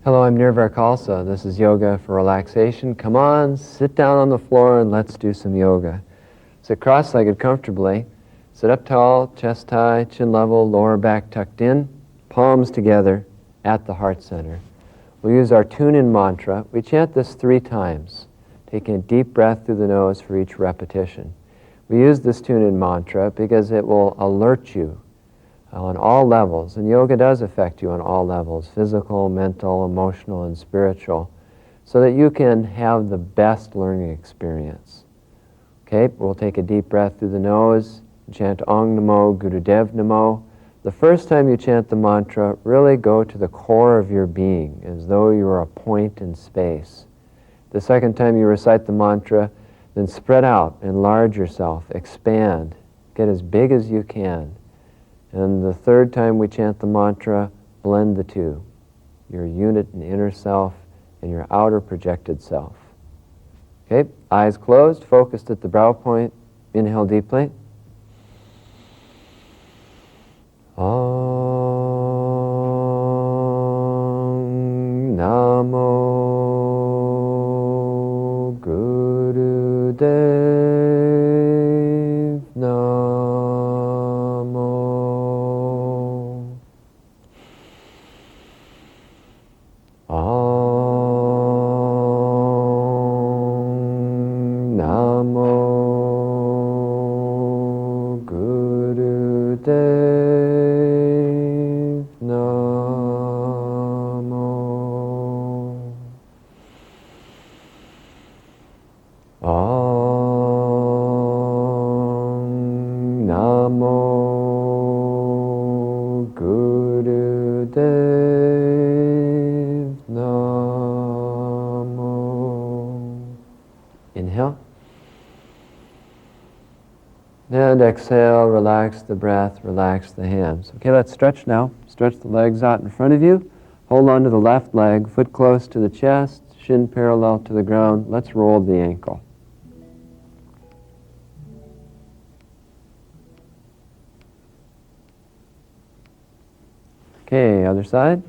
Hello, I'm Nirvar Khalsa. This is yoga for relaxation. Come on, sit down on the floor and let's do some yoga. Sit cross-legged comfortably. Sit up tall, chest high, chin level, lower back tucked in, palms together at the heart center. We'll use our tune-in mantra. We chant this 3 times, taking a deep breath through the nose for each repetition. We use this tune-in mantra because it will alert you on all levels, and yoga does affect you on all levels, physical, mental, emotional, and spiritual, so that you can have the best learning experience. Okay, we'll take a deep breath through the nose, chant Ong Namo Gurudev Namo. The first time you chant the mantra, really go to the core of your being, as though you were a point in space. The second time you recite the mantra, then spread out, enlarge yourself, expand, get as big as you can. And the third time we chant the mantra, blend the two, your unit and inner self and your outer projected self. Okay, eyes closed, focused at the brow point. Inhale deeply. Om Namo Gurudev Namo. Om Namo Gurudev Namo. Om Namo Gurudev Namo. Inhale. And exhale, relax the breath, relax the hands. Okay, let's stretch now. Stretch the legs out in front of you. Hold on to the left leg, foot close to the chest, shin parallel to the ground. Let's roll the ankle. Okay, other side.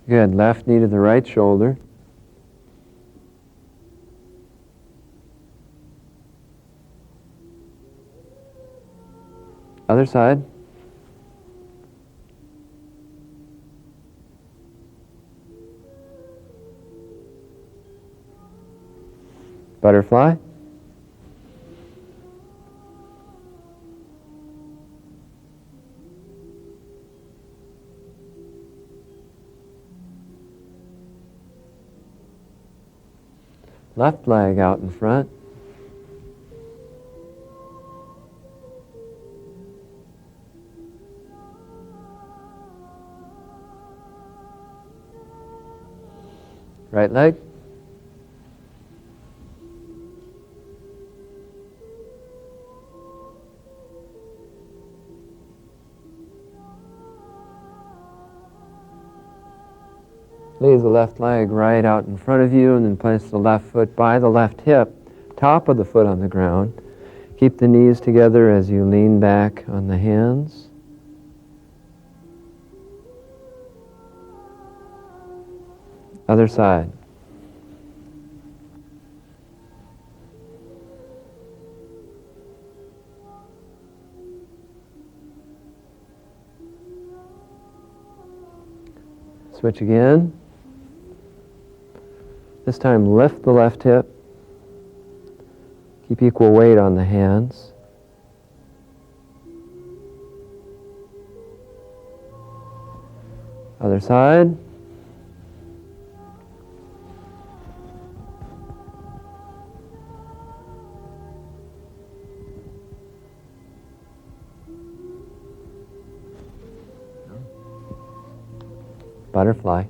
Good, left knee to the right shoulder. Other side. Butterfly. Left leg out in front. Right leg. Leave the left leg right out in front of you and then place the left foot by the left hip, top of the foot on the ground. Keep the knees together as you lean back on the hands. Other side. Switch again. This time lift the left hip. Keep equal weight on the hands. Other side. Butterfly.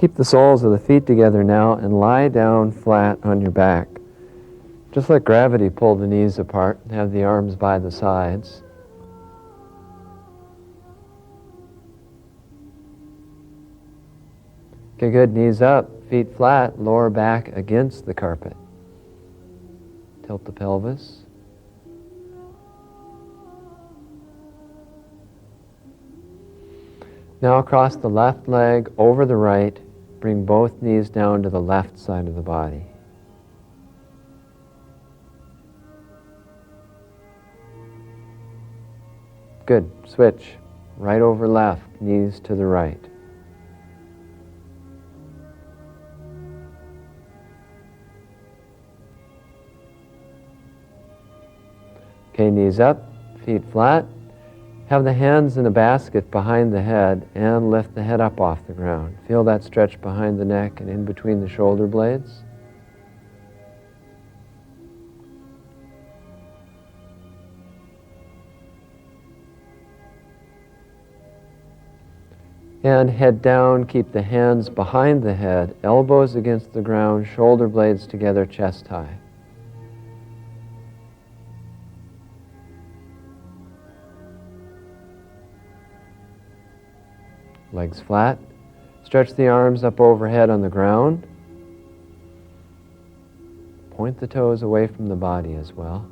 Keep the soles of the feet together now and lie down flat on your back. Just let gravity pull the knees apart. Have the arms by the sides. Okay, good. Knees up, feet flat, lower back against the carpet. Tilt the pelvis. Now cross the left leg over the right. Bring both knees down to the left side of the body. Good. Switch. Right over left, knees to the right. Okay, knees up, feet flat. Have the hands in a basket behind the head and lift the head up off the ground. Feel that stretch behind the neck and in between the shoulder blades. And head down, keep the hands behind the head, elbows against the ground, shoulder blades together, chest high. Legs flat. Stretch the arms up overhead on the ground. Point the toes away from the body as well.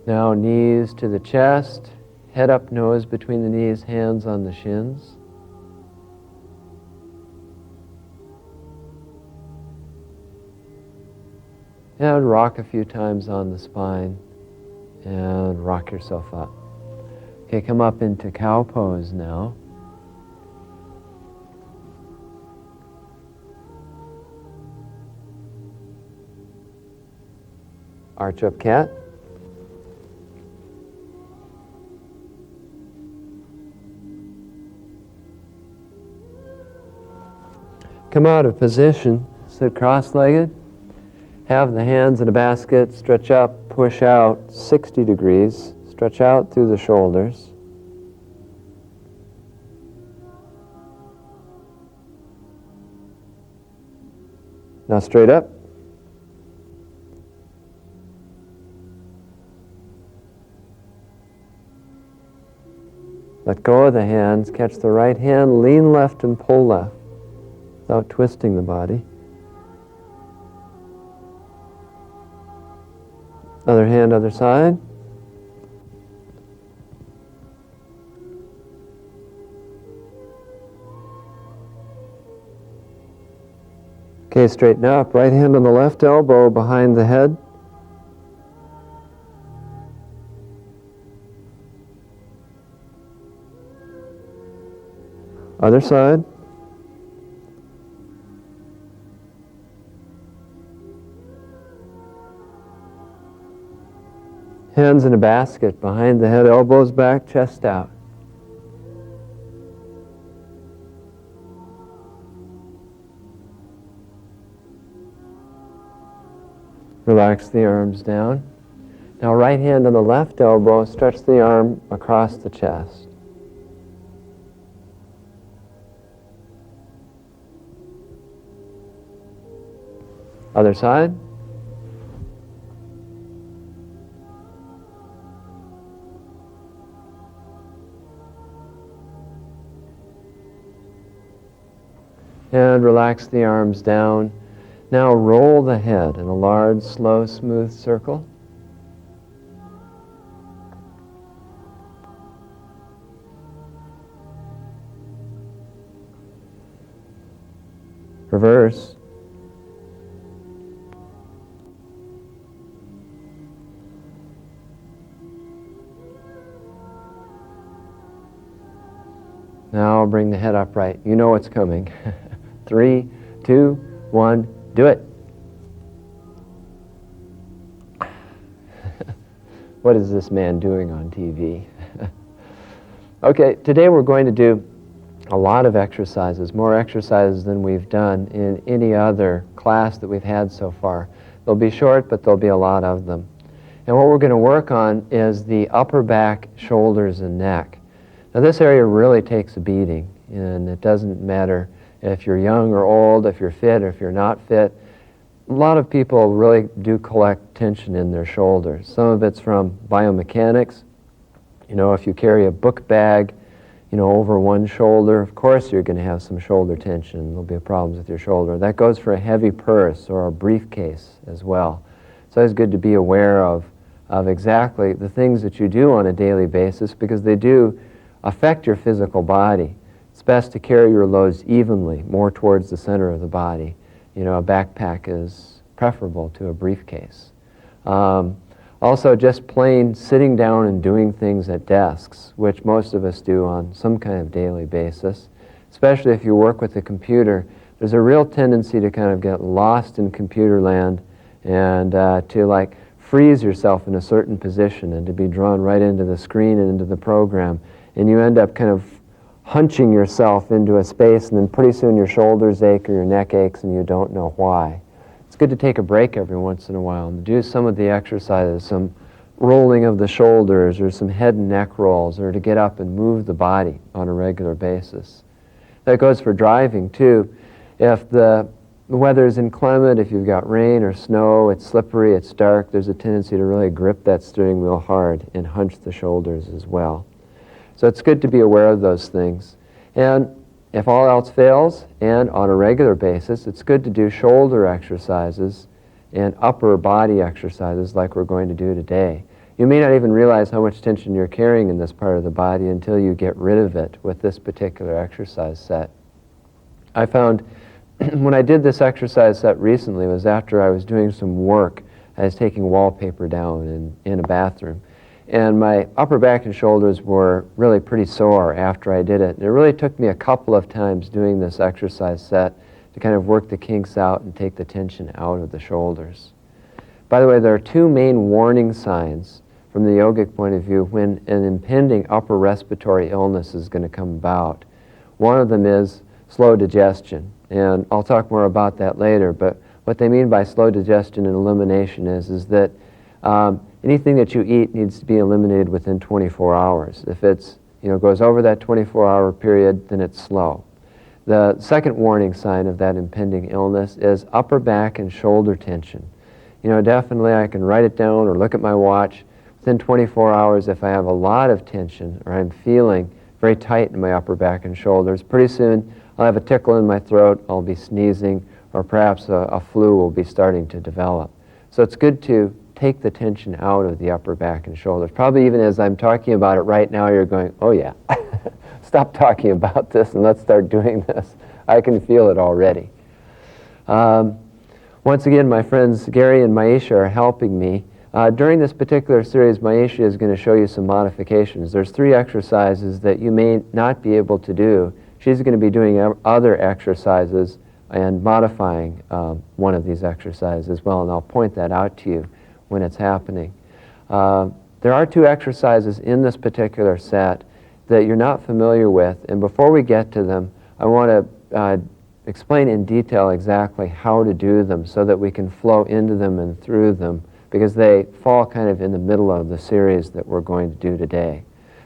Now knees to the chest, head up, nose between the knees, hands on the shins. And rock a few times on the spine and rock yourself up. Okay, come up into cow pose now. Arch up cat. Come out of position, sit cross-legged. Have the hands in a basket, stretch up, push out 60 degrees. Stretch out through the shoulders. Now straight up. Let go of the hands, catch the right hand, lean left and pull left without twisting the body. Other hand, other side. Okay, straighten up. Right hand on the left elbow behind the head. Other side. Hands in a basket behind the head, elbows back, chest out. Relax the arms down. Now right hand on the left elbow, stretch the arm across the chest. Other side. And relax the arms down. Now roll the head in a large, slow, smooth circle. Reverse. Now bring the head upright. You know what's coming. 3, 2, 1, do it. What is this man doing on TV? Okay, today we're going to do a lot of exercises, more exercises than we've done in any other class that we've had so far. They'll be short, but there'll be a lot of them. And what we're going to work on is the upper back, shoulders, and neck. Now this area really takes a beating, and it doesn't matter if you're young or old, if you're fit or if you're not fit. A lot of people really do collect tension in their shoulders. Some of it's from biomechanics. You know, if you carry a book bag, you know, over one shoulder, of course you're going to have some shoulder tension. There'll be problems with your shoulder. That goes for a heavy purse or a briefcase as well. So it's good to be aware of exactly the things that you do on a daily basis, because they do affect your physical body. It's best to carry your loads evenly, more towards the center of the body. You know, a backpack is preferable to a briefcase. Also, just plain sitting down and doing things at desks, which most of us do on some kind of daily basis, especially if you work with a computer. There's a real tendency to kind of get lost in computer land and to like freeze yourself in a certain position and to be drawn right into the screen and into the program. And you end up kind of hunching yourself into a space, and then pretty soon your shoulders ache or your neck aches and you don't know why. It's good to take a break every once in a while and do some of the exercises, some rolling of the shoulders or some head and neck rolls, or to get up and move the body on a regular basis. That goes for driving too. If the weather is inclement, if you've got rain or snow, it's slippery, it's dark, there's a tendency to really grip that steering wheel hard and hunch the shoulders as well. So it's good to be aware of those things. And if all else fails, and on a regular basis, it's good to do shoulder exercises and upper body exercises like we're going to do today. You may not even realize how much tension you're carrying in this part of the body until you get rid of it with this particular exercise set. I found when I did this exercise set recently, it was after I was doing some work. I was taking wallpaper down in a bathroom. And my upper back and shoulders were really pretty sore after I did it. And it really took me a couple of times doing this exercise set to kind of work the kinks out and take the tension out of the shoulders. By the way, there are two main warning signs from the yogic point of view when an impending upper respiratory illness is going to come about. One of them is slow digestion. And I'll talk more about that later, but what they mean by slow digestion and elimination is that anything that you eat needs to be eliminated within 24 hours. If it's, goes over that 24-hour period, then it's slow. The second warning sign of that impending illness is upper back and shoulder tension. Definitely I can write it down or look at my watch. Within 24 hours, if I have a lot of tension or I'm feeling very tight in my upper back and shoulders, pretty soon I'll have a tickle in my throat, I'll be sneezing, or perhaps a flu will be starting to develop. So it's good to take the tension out of the upper back and shoulders. Probably even as I'm talking about it right now, you're going, oh yeah, stop talking about this and let's start doing this. I can feel it already. Once again, my friends Gary and Maisha are helping me. During this particular series, Maisha is going to show you some modifications. There's 3 exercises that you may not be able to do. She's going to be doing other exercises and modifying one of these exercises as well, and I'll point that out to you when it's happening. There are 2 exercises in this particular set that you're not familiar with, and before we get to them, I want to explain in detail exactly how to do them so that we can flow into them and through them, because they fall kind of in the middle of the series that we're going to do today.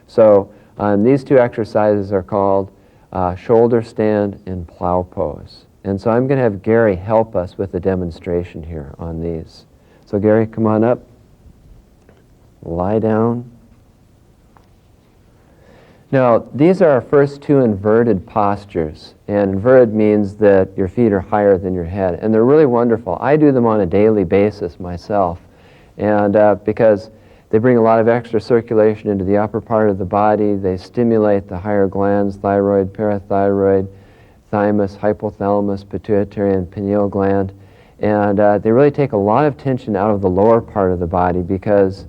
So these 2 exercises are called shoulder stand and plow pose. And so I'm going to have Gary help us with a demonstration here on these. So Gary, come on up. Lie down. Now, these are our first 2 inverted postures. And inverted means that your feet are higher than your head. And they're really wonderful. I do them on a daily basis myself. And because they bring a lot of extra circulation into the upper part of the body, they stimulate the higher glands, thyroid, parathyroid, thymus, hypothalamus, pituitary, and pineal gland. And they really take a lot of tension out of the lower part of the body because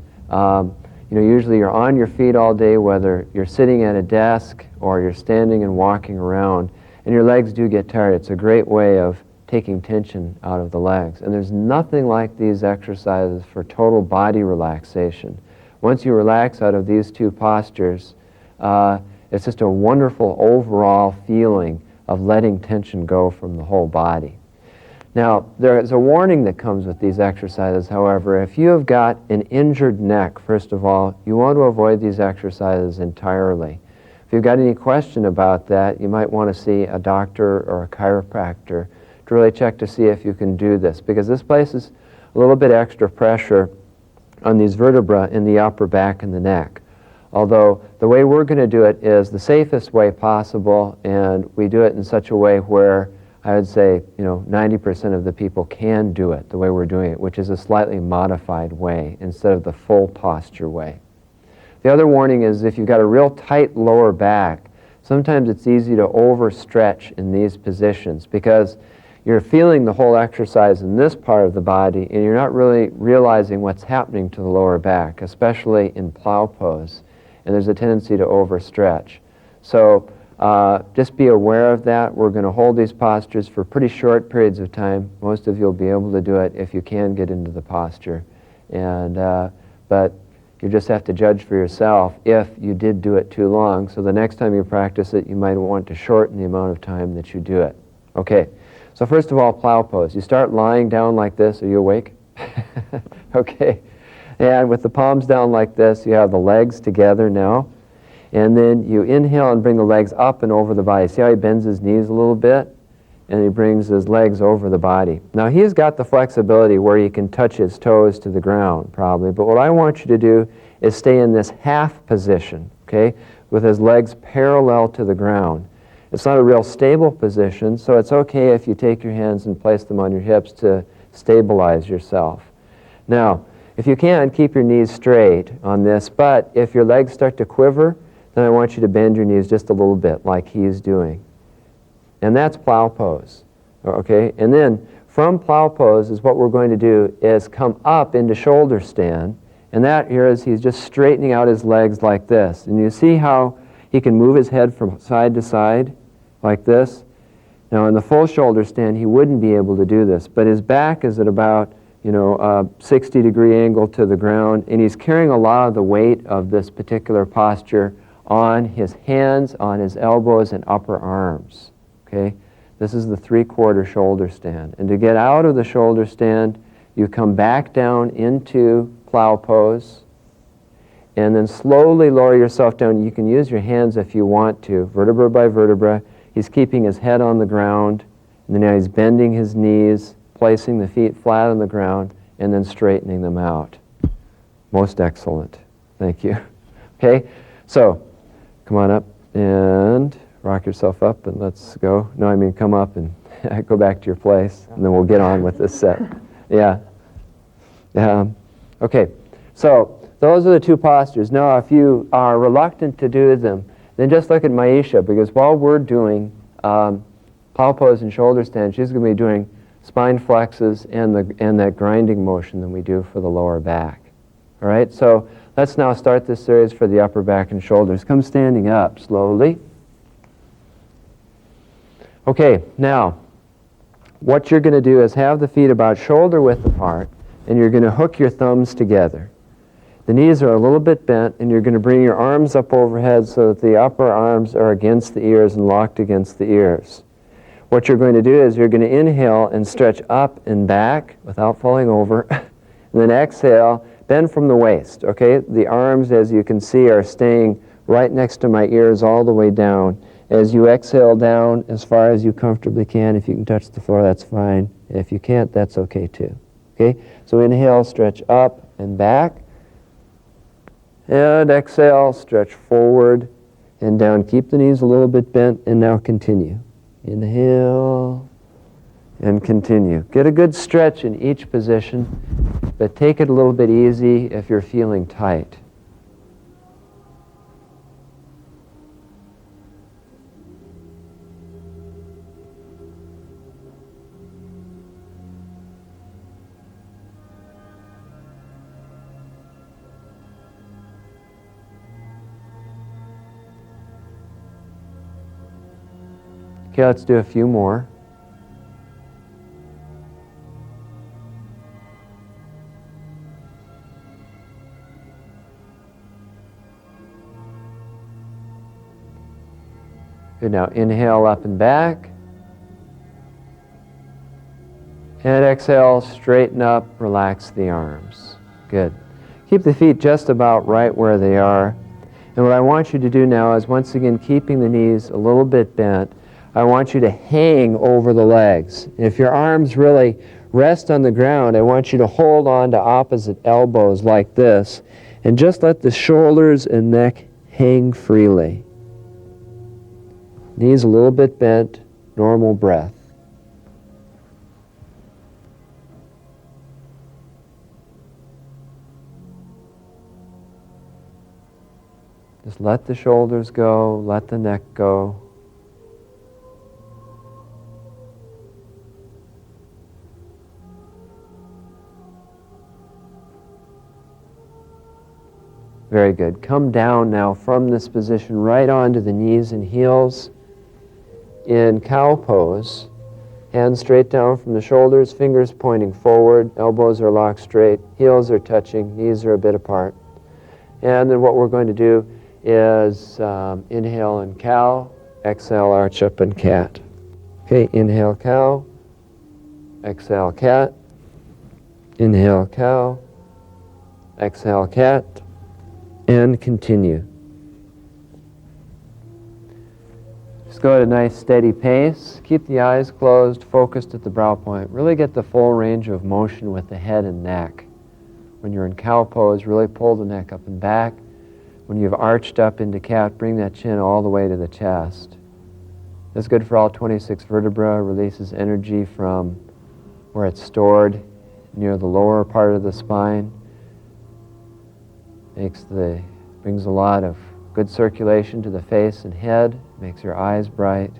usually you're on your feet all day, whether you're sitting at a desk or you're standing and walking around, and your legs do get tired. It's a great way of taking tension out of the legs. And there's nothing like these exercises for total body relaxation. Once you relax out of these 2 postures, it's just a wonderful overall feeling of letting tension go from the whole body. Now, there is a warning that comes with these exercises, however. If you have got an injured neck, first of all, you want to avoid these exercises entirely. If you've got any question about that, you might want to see a doctor or a chiropractor to really check to see if you can do this, because this places a little bit extra pressure on these vertebrae in the upper back and the neck. Although the way we're going to do it is the safest way possible, and we do it in such a way where I would say 90% of the people can do it the way we're doing it, which is a slightly modified way instead of the full posture way. The other warning is if you've got a real tight lower back, sometimes it's easy to overstretch in these positions because you're feeling the whole exercise in this part of the body and you're not really realizing what's happening to the lower back, especially in plow pose, and there's a tendency to overstretch. So just be aware of that. We're going to hold these postures for pretty short periods of time. Most of you will be able to do it if you can get into the posture. But you just have to judge for yourself if you did do it too long. So the next time you practice it, you might want to shorten the amount of time that you do it. Okay, so first of all, plow pose. You start lying down like this. Are you awake? Okay. And with the palms down like this, you have the legs together now. And then you inhale and bring the legs up and over the body. See how he bends his knees a little bit? And he brings his legs over the body. Now he's got the flexibility where he can touch his toes to the ground, probably. But what I want you to do is stay in this half position, okay, with his legs parallel to the ground. It's not a real stable position, so it's okay if you take your hands and place them on your hips to stabilize yourself. Now, if you can, keep your knees straight on this, but if your legs start to quiver, then I want you to bend your knees just a little bit like he's doing. And that's plow pose, okay? And then from plow pose is what we're going to do is come up into shoulder stand, and that here is he's just straightening out his legs like this. And you see how he can move his head from side to side like this? Now in the full shoulder stand he wouldn't be able to do this, but his back is at about 60-degree angle to the ground, and he's carrying a lot of the weight of this particular posture on his hands, on his elbows, and upper arms. Okay, okay? This is the 3/4 shoulder stand. And to get out of the shoulder stand, you come back down into plow pose, and then slowly lower yourself down. You can use your hands if you want to, vertebra by vertebra. He's keeping his head on the ground, and then now he's bending his knees, placing the feet flat on the ground, and then straightening them out. Most excellent. Thank you. Okay, so come on up and rock yourself up, and let's go. No, I mean come up and go back to your place, and then we'll get on with this set. Yeah. Okay, so those are the two postures. Now, if you are reluctant to do them, then just look at Maisha, because while we're doing plow pose and shoulder stand, she's going to be doing spine flexes and that grinding motion that we do for the lower back. All right, so let's now start this series for the upper back and shoulders. Come standing up slowly. Okay, now, what you're going to do is have the feet about shoulder width apart, and you're going to hook your thumbs together. The knees are a little bit bent, and you're going to bring your arms up overhead so that the upper arms are against the ears and locked against the ears. What you're going to do is you're going to inhale and stretch up and back without falling over, and then exhale, bend from the waist, okay? The arms, as you can see, are staying right next to my ears all the way down. As you exhale down as far as you comfortably can, if you can touch the floor, that's fine. If you can't, that's okay too. Okay? So inhale, stretch up and back. And exhale, stretch forward and down. Keep the knees a little bit bent, and now continue. Inhale and continue. Get a good stretch in each position, but take it a little bit easy if you're feeling tight. Okay, let's do a few more. Good, now inhale up and back. And exhale, straighten up, relax the arms. Good. Keep the feet just about right where they are. And what I want you to do now is, once again, keeping the knees a little bit bent, I want you to hang over the legs. If your arms really rest on the ground, I want you to hold on to opposite elbows like this, and just let the shoulders and neck hang freely. Knees a little bit bent, normal breath. Just let the shoulders go, let the neck go. Very good. Come down now from this position right onto the knees and heels in cow pose. Hands straight down from the shoulders, fingers pointing forward, elbows are locked straight, heels are touching, knees are a bit apart. And then what we're going to do is inhale and cow, exhale, arch up and cat. Okay, inhale cow, exhale cat, inhale cow, exhale cat, and continue. Just go at a nice steady pace. Keep the eyes closed, focused at the brow point. Really get the full range of motion with the head and neck. When you're in cow pose, really pull the neck up and back. When you've arched up into cat, bring that chin all the way to the chest. That's good for all 26 vertebrae, releases energy from where it's stored near the lower part of the spine. Brings a lot of good circulation to the face and head, makes your eyes bright.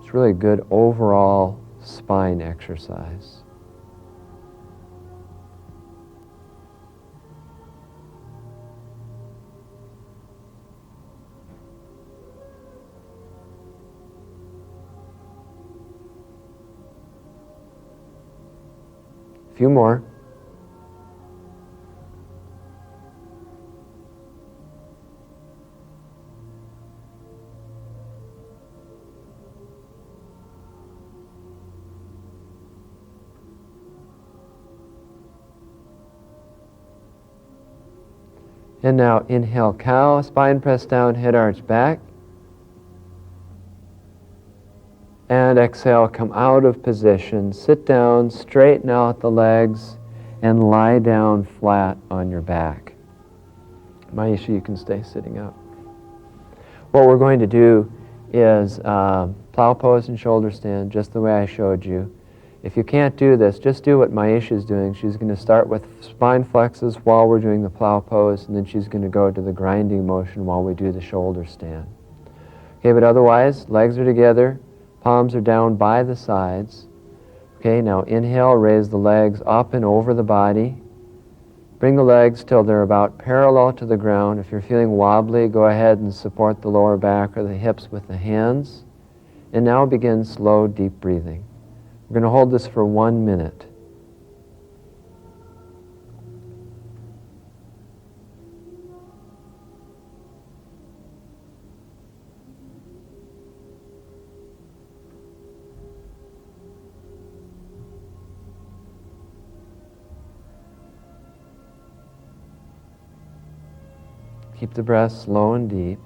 It's really a good overall spine exercise. A few more. And now inhale, cow, spine pressed down, head arch back. And exhale, come out of position, sit down, straighten out the legs, and lie down flat on your back. Maisha, you can stay sitting up. What we're going to do is plow pose and shoulder stand, just the way I showed you. If you can't do this, just do what Maisha is doing. She's going to start with spine flexes while we're doing the plow pose, and then she's going to go to the grinding motion while we do the shoulder stand. Okay, but otherwise, legs are together, palms are down by the sides. Okay, now inhale, raise the legs up and over the body. Bring the legs till they're about parallel to the ground. If you're feeling wobbly, go ahead and support the lower back or the hips with the hands. And now begin slow, deep breathing. We're going to hold this for 1 minute. Keep the breath slow and deep.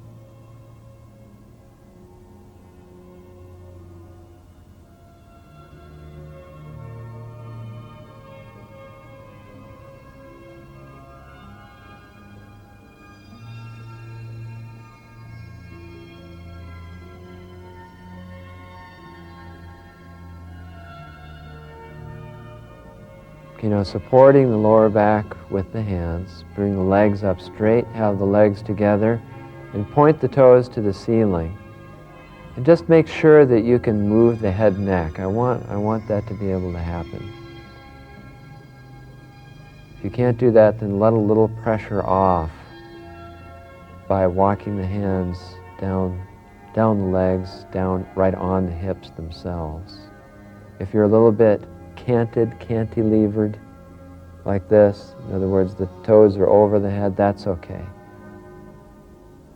Okay, now supporting the lower back with the hands. Bring the legs up straight, have the legs together, and point the toes to the ceiling. And just make sure that you can move the head and neck. I want that to be able to happen. If you can't do that, then let a little pressure off by walking the hands down the legs, down right on the hips themselves. If you're a little bit cantilevered like this, in other words, the toes are over the head, that's okay.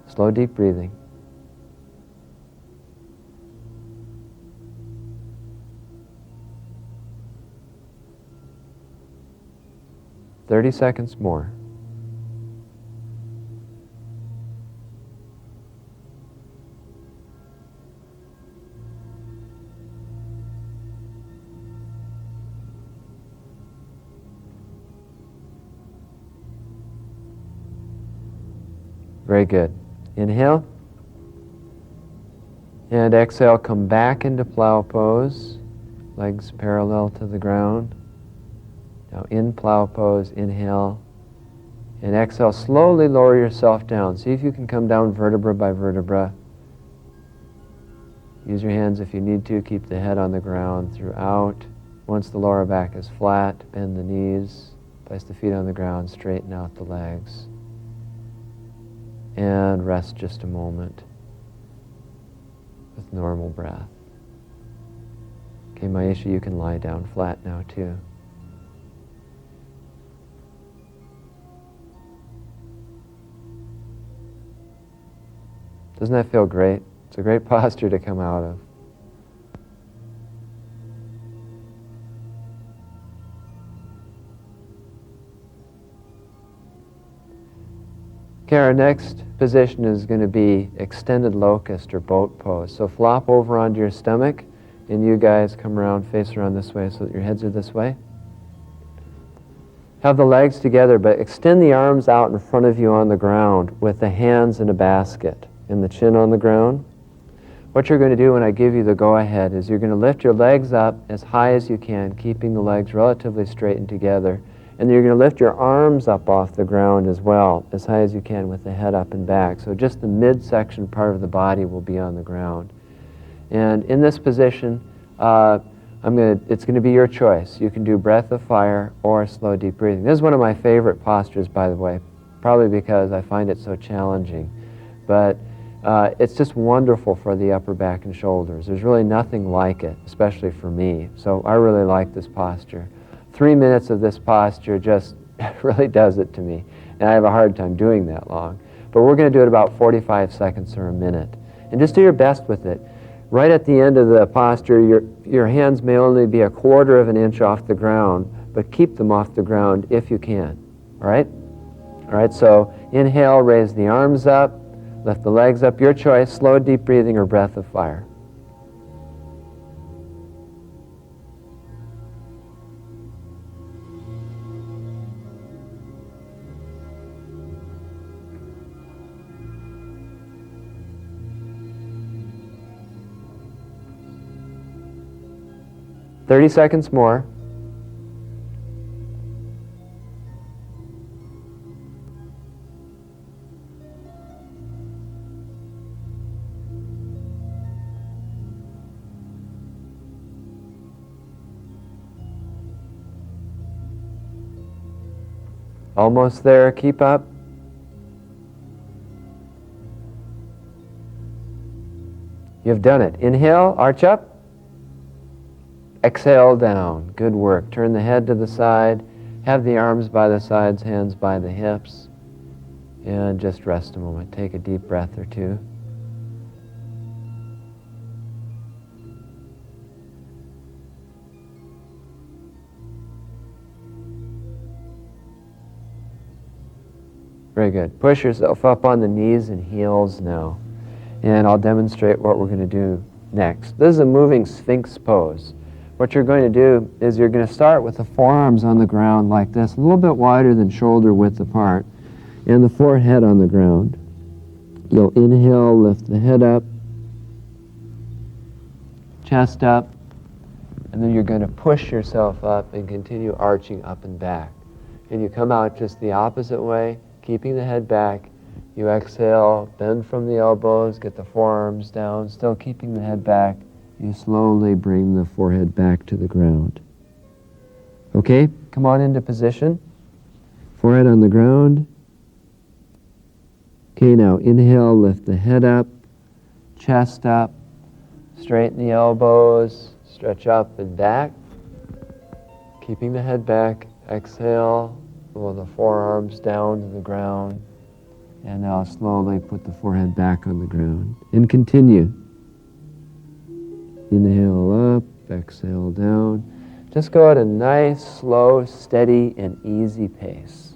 Slow, deep breathing. "30 seconds more. Very good. Inhale. And exhale, come back into plow pose. Legs parallel to the ground. Now in plow pose, inhale. And exhale, slowly lower yourself down. See if you can come down vertebra by vertebra. Use your hands if you need to. Keep the head on the ground throughout. Once the lower back is flat, bend the knees. Place the feet on the ground, straighten out the legs. And rest just a moment with normal breath. Okay, Maisha, you can lie down flat now too. Doesn't that feel great? It's a great posture to come out of. Okay, our next position is going to be extended locust or boat pose. So flop over onto your stomach, and you guys come around, face around this way so that your heads are this way. Have the legs together, but extend the arms out in front of you on the ground with the hands in a basket and the chin on the ground. What you're going to do when I give you the go-ahead is you're going to lift your legs up as high as you can, keeping the legs relatively straight and together. And then you're going to lift your arms up off the ground as well, as high as you can with the head up and back. So just the midsection part of the body will be on the ground. And in this position, it's going to be your choice. You can do breath of fire or slow, deep breathing. This is one of my favorite postures, by the way, probably because I find it so challenging. But it's just wonderful for the upper back and shoulders. There's really nothing like it, especially for me. So I really like this posture. 3 minutes of this posture just really does it to me. And I have a hard time doing that long. But we're going to do it about 45 seconds or a minute. And just do your best with it. Right at the end of the posture, your hands may only be 1/4 of an inch off the ground, but keep them off the ground if you can. All right? All All right, so inhale, raise the arms up, lift the legs up. Your choice, slow, deep breathing or breath of fire. "30 seconds more. Almost there, keep up. You've done it. Inhale, arch up. Exhale, down. Good work. Turn the head to the side. Have the arms by the sides, hands by the hips. And just rest a moment. Take a deep breath or two. Very good. Push yourself up on the knees and heels now. And I'll demonstrate what we're going to do next. This is a moving Sphinx pose. What you're going to do is you're going to start with the forearms on the ground like this, a little bit wider than shoulder width apart, and the forehead on the ground. You'll inhale, lift the head up, chest up, and then you're going to push yourself up and continue arching up and back. And you come out just the opposite way, keeping the head back. You exhale, bend from the elbows, get the forearms down, still keeping the head back. You slowly bring the forehead back to the ground. Okay, come on into position. Forehead on the ground. Okay, now inhale, lift the head up, chest up, straighten the elbows, stretch up and back. Keeping the head back, exhale, roll the forearms down to the ground. And now slowly put the forehead back on the ground. And continue. Inhale up, exhale down. Just go at a nice, slow, steady, and easy pace.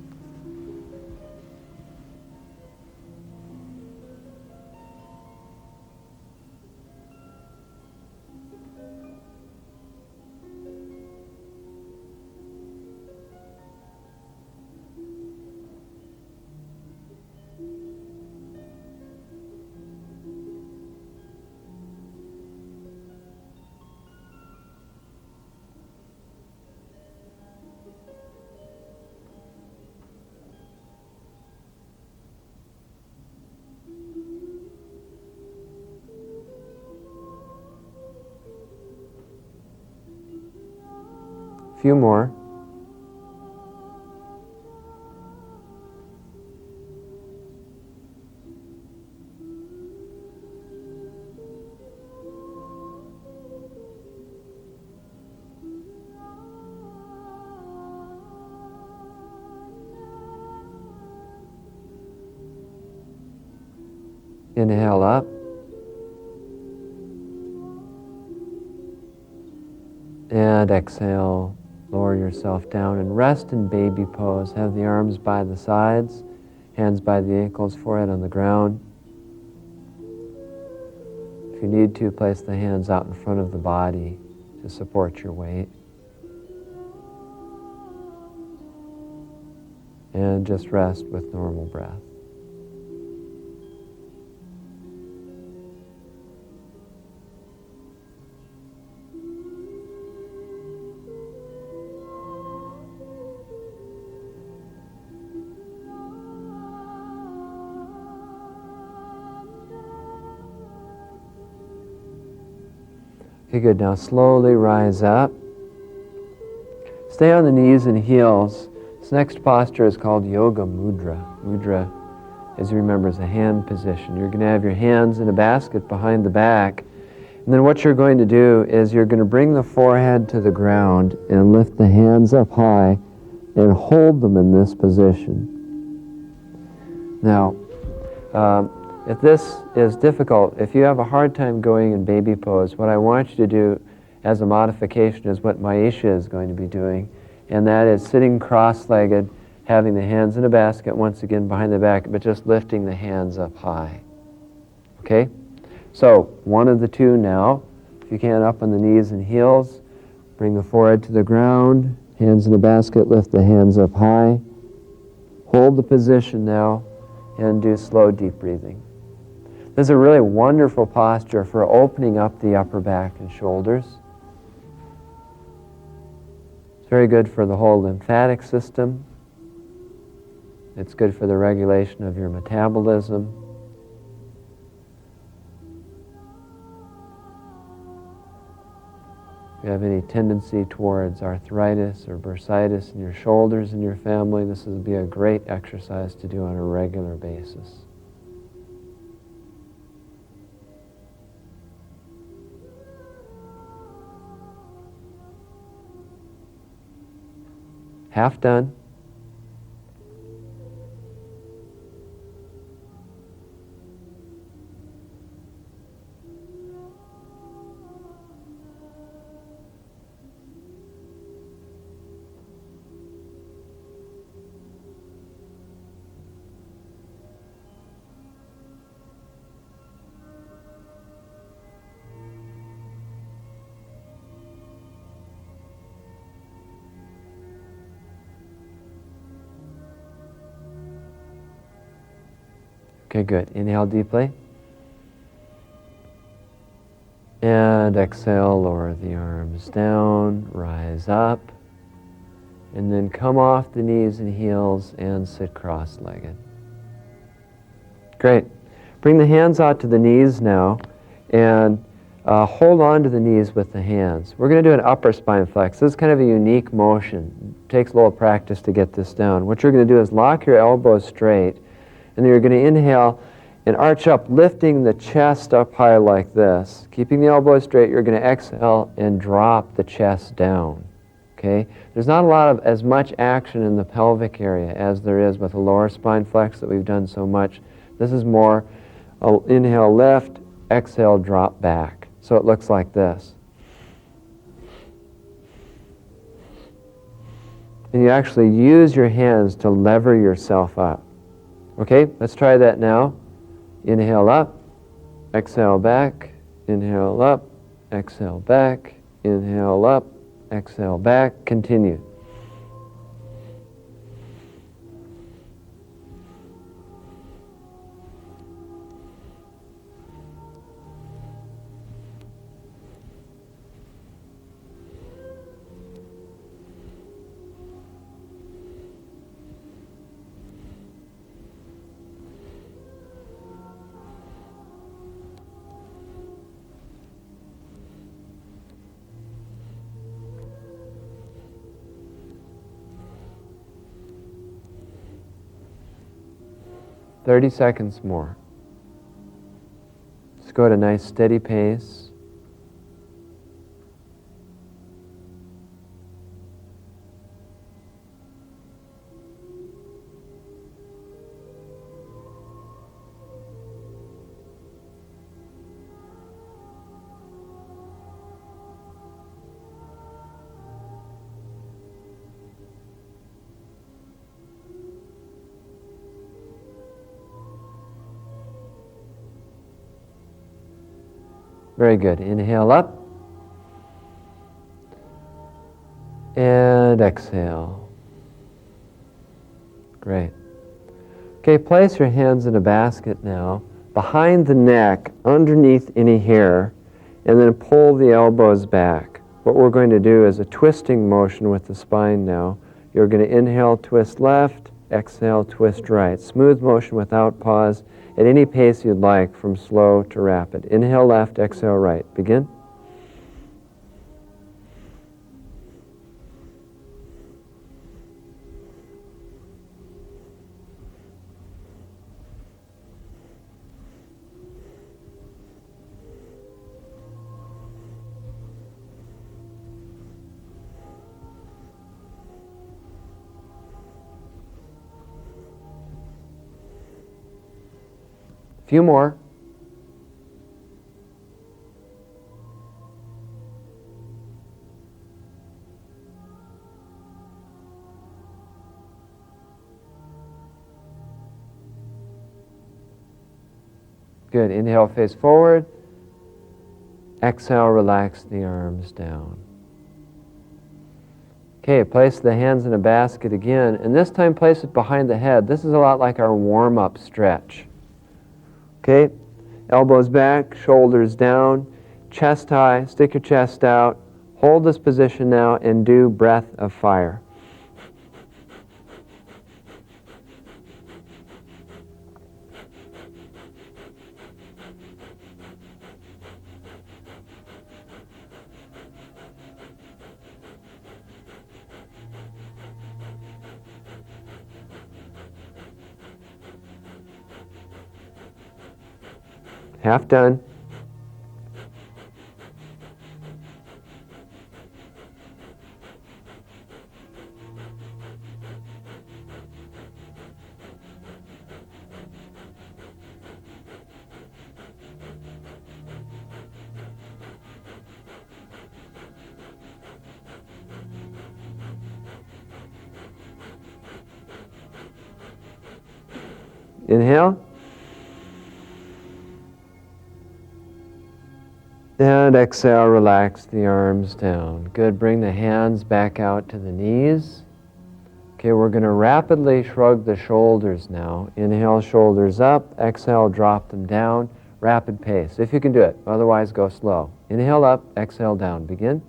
Few more. Inhale up. And exhale. Lower yourself down and rest in baby pose. Have the arms by the sides, hands by the ankles, forehead on the ground. If you need to, place the hands out in front of the body to support your weight. And just rest with normal breath. Okay, good. Now slowly rise up. Stay on the knees and heels. This next posture is called yoga mudra. Mudra, as you remember, is a hand position. You're going to have your hands in a basket behind the back. And then what you're going to do is you're going to bring the forehead to the ground and lift the hands up high and hold them in this position. Now, if this is difficult, if you have a hard time going in baby pose, what I want you to do as a modification is what Maisha is going to be doing, and that is sitting cross-legged, having the hands in a basket once again behind the back, but just lifting the hands up high. Okay? So, one of the two now. If you can, up on the knees and heels. Bring the forehead to the ground. Hands in the basket, lift the hands up high. Hold the position now and do slow, deep breathing. This is a really wonderful posture for opening up the upper back and shoulders. It's very good for the whole lymphatic system. It's good for the regulation of your metabolism. If you have any tendency towards arthritis or bursitis in your shoulders in your family, this would be a great exercise to do on a regular basis. Half done. Okay, good. Inhale deeply. And exhale, lower the arms down, rise up, and then come off the knees and heels and sit cross-legged. Great. Bring the hands out to the knees now, and hold on to the knees with the hands. We're going to do an upper spine flex. This is kind of a unique motion. It takes a little practice to get this down. What you're going to do is lock your elbows straight, and then you're going to inhale and arch up, lifting the chest up high like this. Keeping the elbows straight, you're going to exhale and drop the chest down. Okay? There's not a lot of as much action in the pelvic area as there is with a lower spine flex that we've done so much. This is more inhale, lift, exhale, drop back. So it looks like this. And you actually use your hands to lever yourself up. Okay, let's try that now. Inhale up, exhale back, inhale up, exhale back, inhale up, exhale back. Continue. "30 seconds more. Just go at a nice steady pace. Very good. Inhale up. And exhale. Great. Okay, place your hands in a basket now, behind the neck, underneath any hair, and then pull the elbows back. What we're going to do is a twisting motion with the spine now. You're going to inhale, twist left, exhale, twist right. Smooth motion without pause. At any pace you'd like, from slow to rapid. Inhale left, exhale right. Begin. Few more. Good. Inhale, face forward. Exhale, relax the arms down. Okay, place the hands in a basket again, and this time place it behind the head. This is a lot like our warm-up stretch. Okay, elbows back, shoulders down, chest high, stick your chest out. Hold this position now and do breath of fire. Half done. Inhale. And exhale, relax the arms down. Good, bring the hands back out to the knees. Okay, we're going to rapidly shrug the shoulders now. Inhale, shoulders up. Exhale, drop them down. Rapid pace, if you can do it. Otherwise, go slow. Inhale up, exhale down. Begin.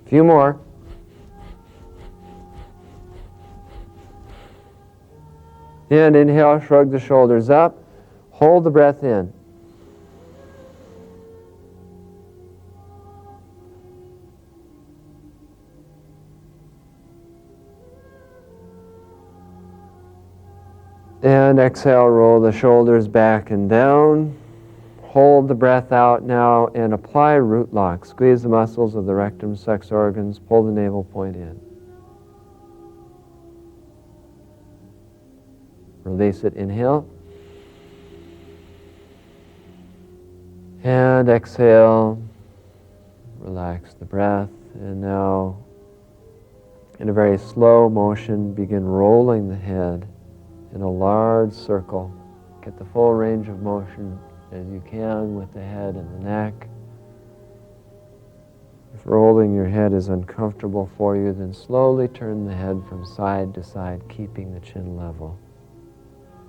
Few more. And inhale, shrug the shoulders up. Hold the breath in. And exhale, roll the shoulders back and down. Hold the breath out now and apply root lock. Squeeze the muscles of the rectum, sex organs, pull the navel point in. Release it, inhale. And exhale, relax the breath. And now, in a very slow motion, begin rolling the head in a large circle. Get the full range of motion as you can with the head and the neck. If rolling your head is uncomfortable for you, then slowly turn the head from side to side, keeping the chin level.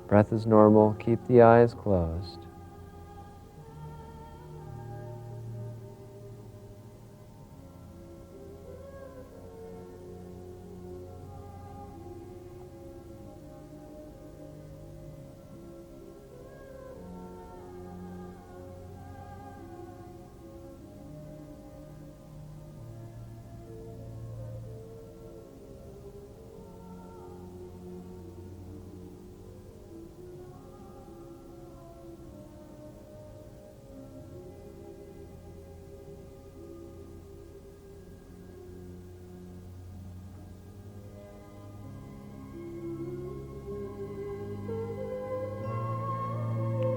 Breath is normal. Keep the eyes closed.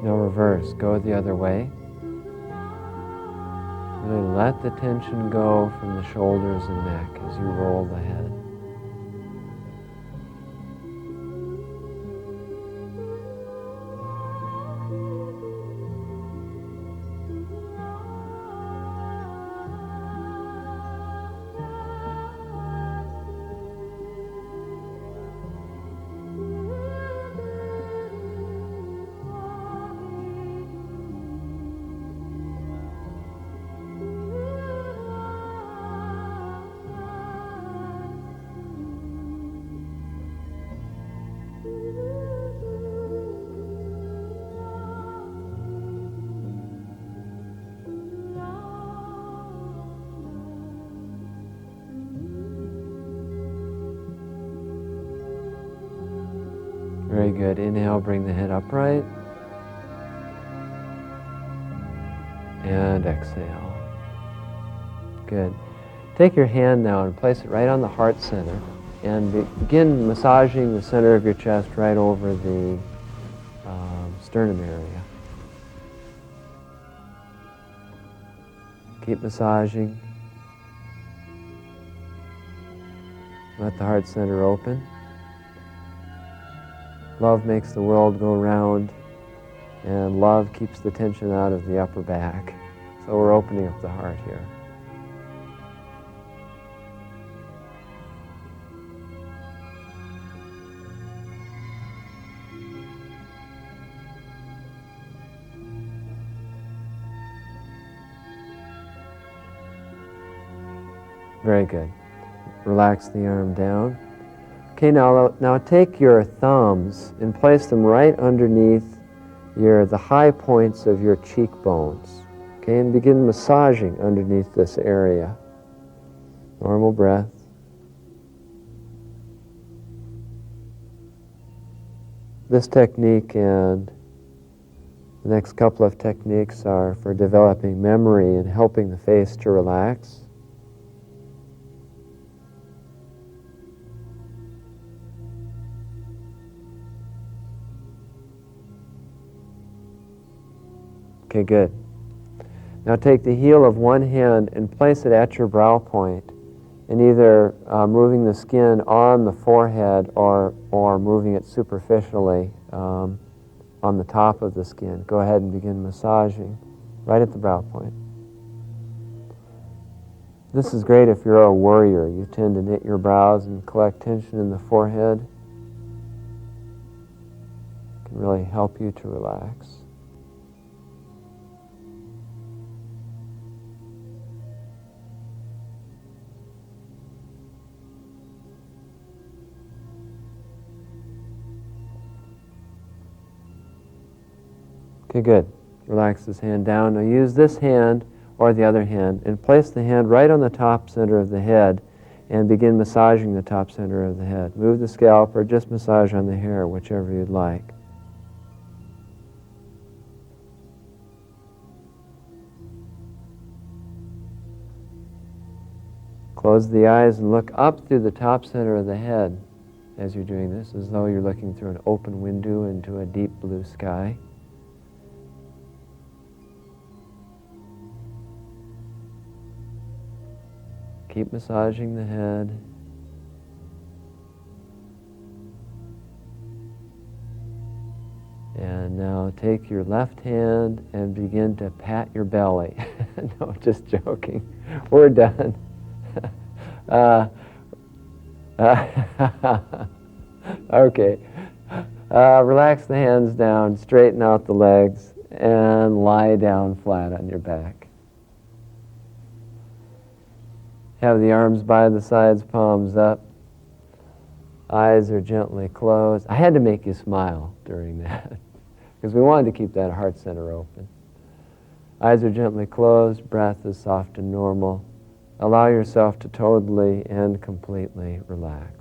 Now reverse, go the other way. Really let the tension go from the shoulders and neck as you roll the head. Very good. Inhale, bring the head upright. And exhale. Good. Take your hand now and place it right on the heart center and begin massaging the center of your chest right over the sternum area. Keep massaging. Let the heart center open. Love makes the world go round, and love keeps the tension out of the upper back. So we're opening up the heart here. Very good. Relax the arm down. Okay, now take your thumbs and place them right underneath the high points of your cheekbones. Okay, and begin massaging underneath this area. Normal breath. This technique and the next couple of techniques are for developing memory and helping the face to relax. Okay, good. Now take the heel of one hand and place it at your brow point, and either moving the skin on the forehead or moving it superficially on the top of the skin. Go ahead and begin massaging right at the brow point. This is great if you're a worrier. You tend to knit your brows and collect tension in the forehead. It can really help you to relax. Okay, good. Relax this hand down. Now use this hand or the other hand and place the hand right on the top center of the head and begin massaging the top center of the head. Move the scalp or just massage on the hair, whichever you'd like. Close the eyes and look up through the top center of the head as you're doing this, as though you're looking through an open window into a deep blue sky. Keep massaging the head. And now take your left hand and begin to pat your belly. No, just joking. We're done. Okay. Relax the hands down, straighten out the legs, and lie down flat on your back. Have the arms by the sides, palms up. Eyes are gently closed. I had to make you smile during that because we wanted to keep that heart center open. Eyes are gently closed. Breath is soft and normal. Allow yourself to totally and completely relax.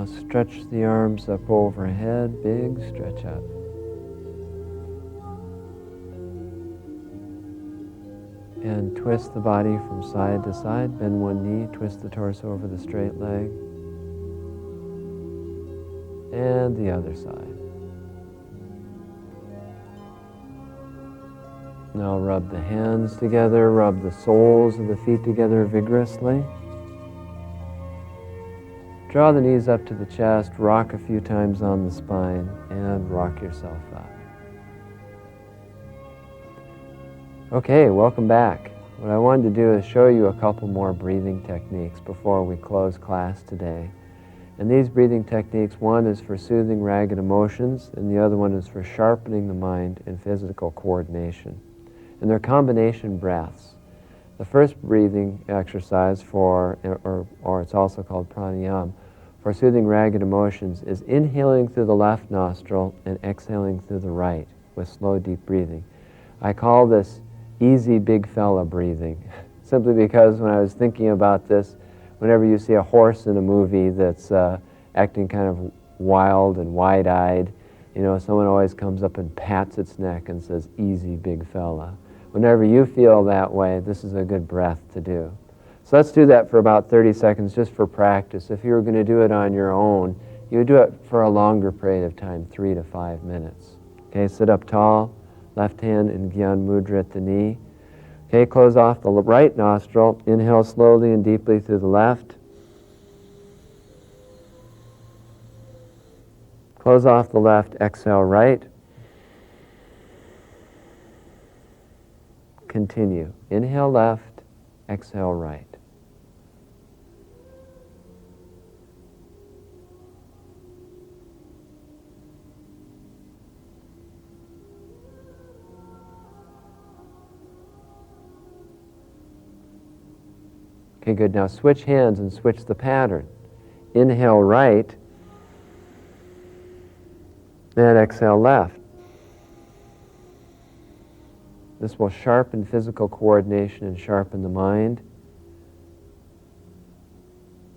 Now stretch the arms up overhead, big stretch up. And twist the body from side to side, bend one knee, twist the torso over the straight leg. And the other side. Now rub the hands together, rub the soles of the feet together vigorously. Draw the knees up to the chest, rock a few times on the spine, and rock yourself up. Okay, welcome back. What I wanted to do is show you a couple more breathing techniques before we close class today. And these breathing techniques, one is for soothing ragged emotions, and the other one is for sharpening the mind and physical coordination. And they're combination breaths. The first breathing exercise or it's also called pranayama, for soothing ragged emotions is inhaling through the left nostril and exhaling through the right with slow, deep breathing. I call this easy big fella breathing, simply because when I was thinking about this, whenever you see a horse in a movie that's acting kind of wild and wide-eyed, you know, someone always comes up and pats its neck and says, easy big fella. Whenever you feel that way, this is a good breath to do. So let's do that for about 30 seconds just for practice. If you were going to do it on your own, you would do it for a longer period of time, 3 to 5 minutes. Okay, sit up tall, left hand in Gyan Mudra at the knee. Okay, close off the right nostril, inhale slowly and deeply through the left. Close off the left, exhale right. Continue. Inhale left, exhale right. Okay, good. Now switch hands and switch the pattern. Inhale right, and exhale left. This will sharpen physical coordination and sharpen the mind.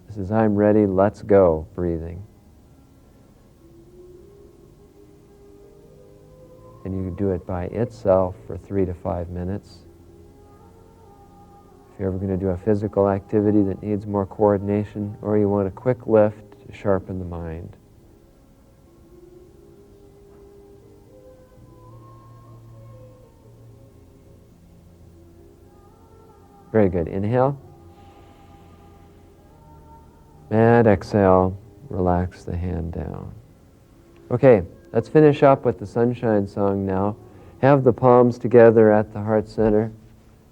This is I'm ready, let's go breathing. And you can do it by itself for 3 to 5 minutes. If you're ever going to do a physical activity that needs more coordination, or you want a quick lift to sharpen the mind. Very good. Inhale. And exhale. Relax the hand down. Okay, let's finish up with the sunshine song now. Have the palms together at the heart center.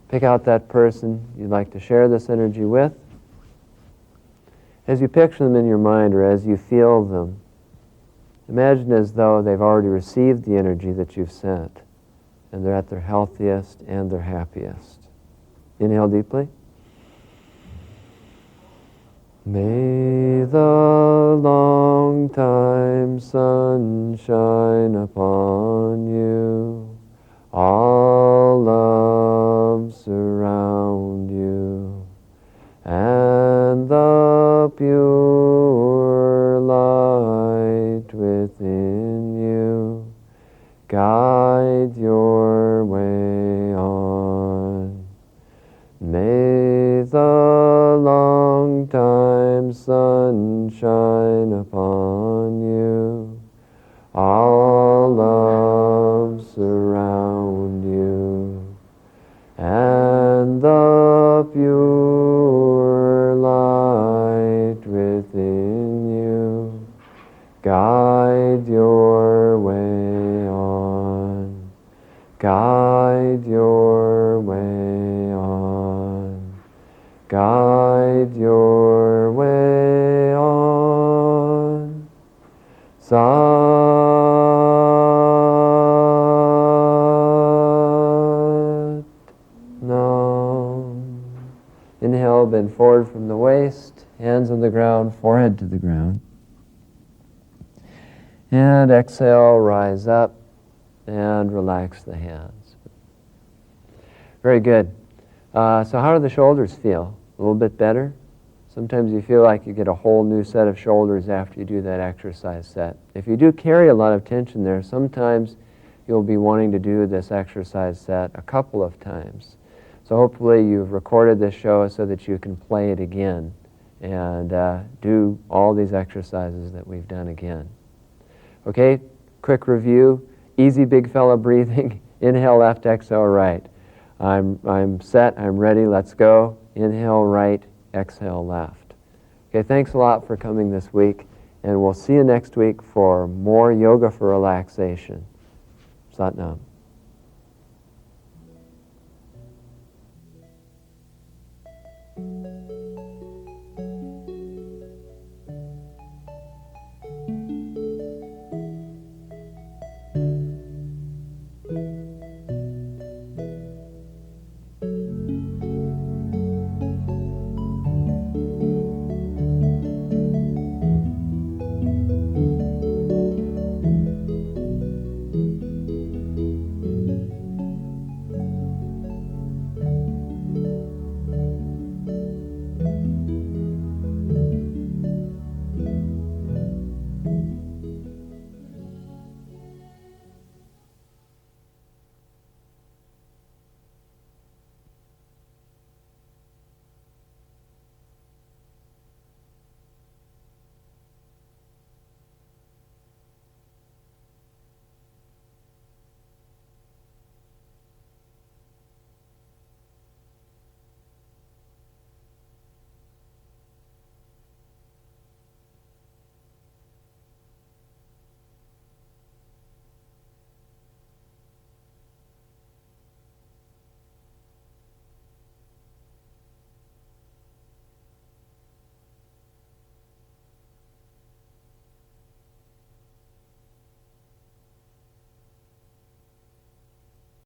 Pick out that person you'd like to share this energy with. As you picture them in your mind or as you feel them, imagine as though they've already received the energy that you've sent and they're at their healthiest and their happiest. Inhale deeply. May the long time sun shine upon you, all love surround you, and the pure light within you guide your way on. May the long time sun shine upon you, all love surround you, and the pure light within you guide your way on, guide your way on, guide your way on. Sat Nam. Inhale, bend forward from the waist, hands on the ground, forehead to the ground. And exhale, rise up and relax the hands. Very good. So how do the shoulders feel? A little bit better? Sometimes you feel like you get a whole new set of shoulders after you do that exercise set. If you do carry a lot of tension there, sometimes you'll be wanting to do this exercise set a couple of times. So hopefully you've recorded this show so that you can play it again and do all these exercises that we've done again. Okay, quick review. Easy big fella breathing. Inhale left, exhale right. I'm set, I'm ready, let's go. Inhale right, exhale left. Okay, thanks a lot for coming this week, and we'll see you next week for more yoga for relaxation. Sat Nam.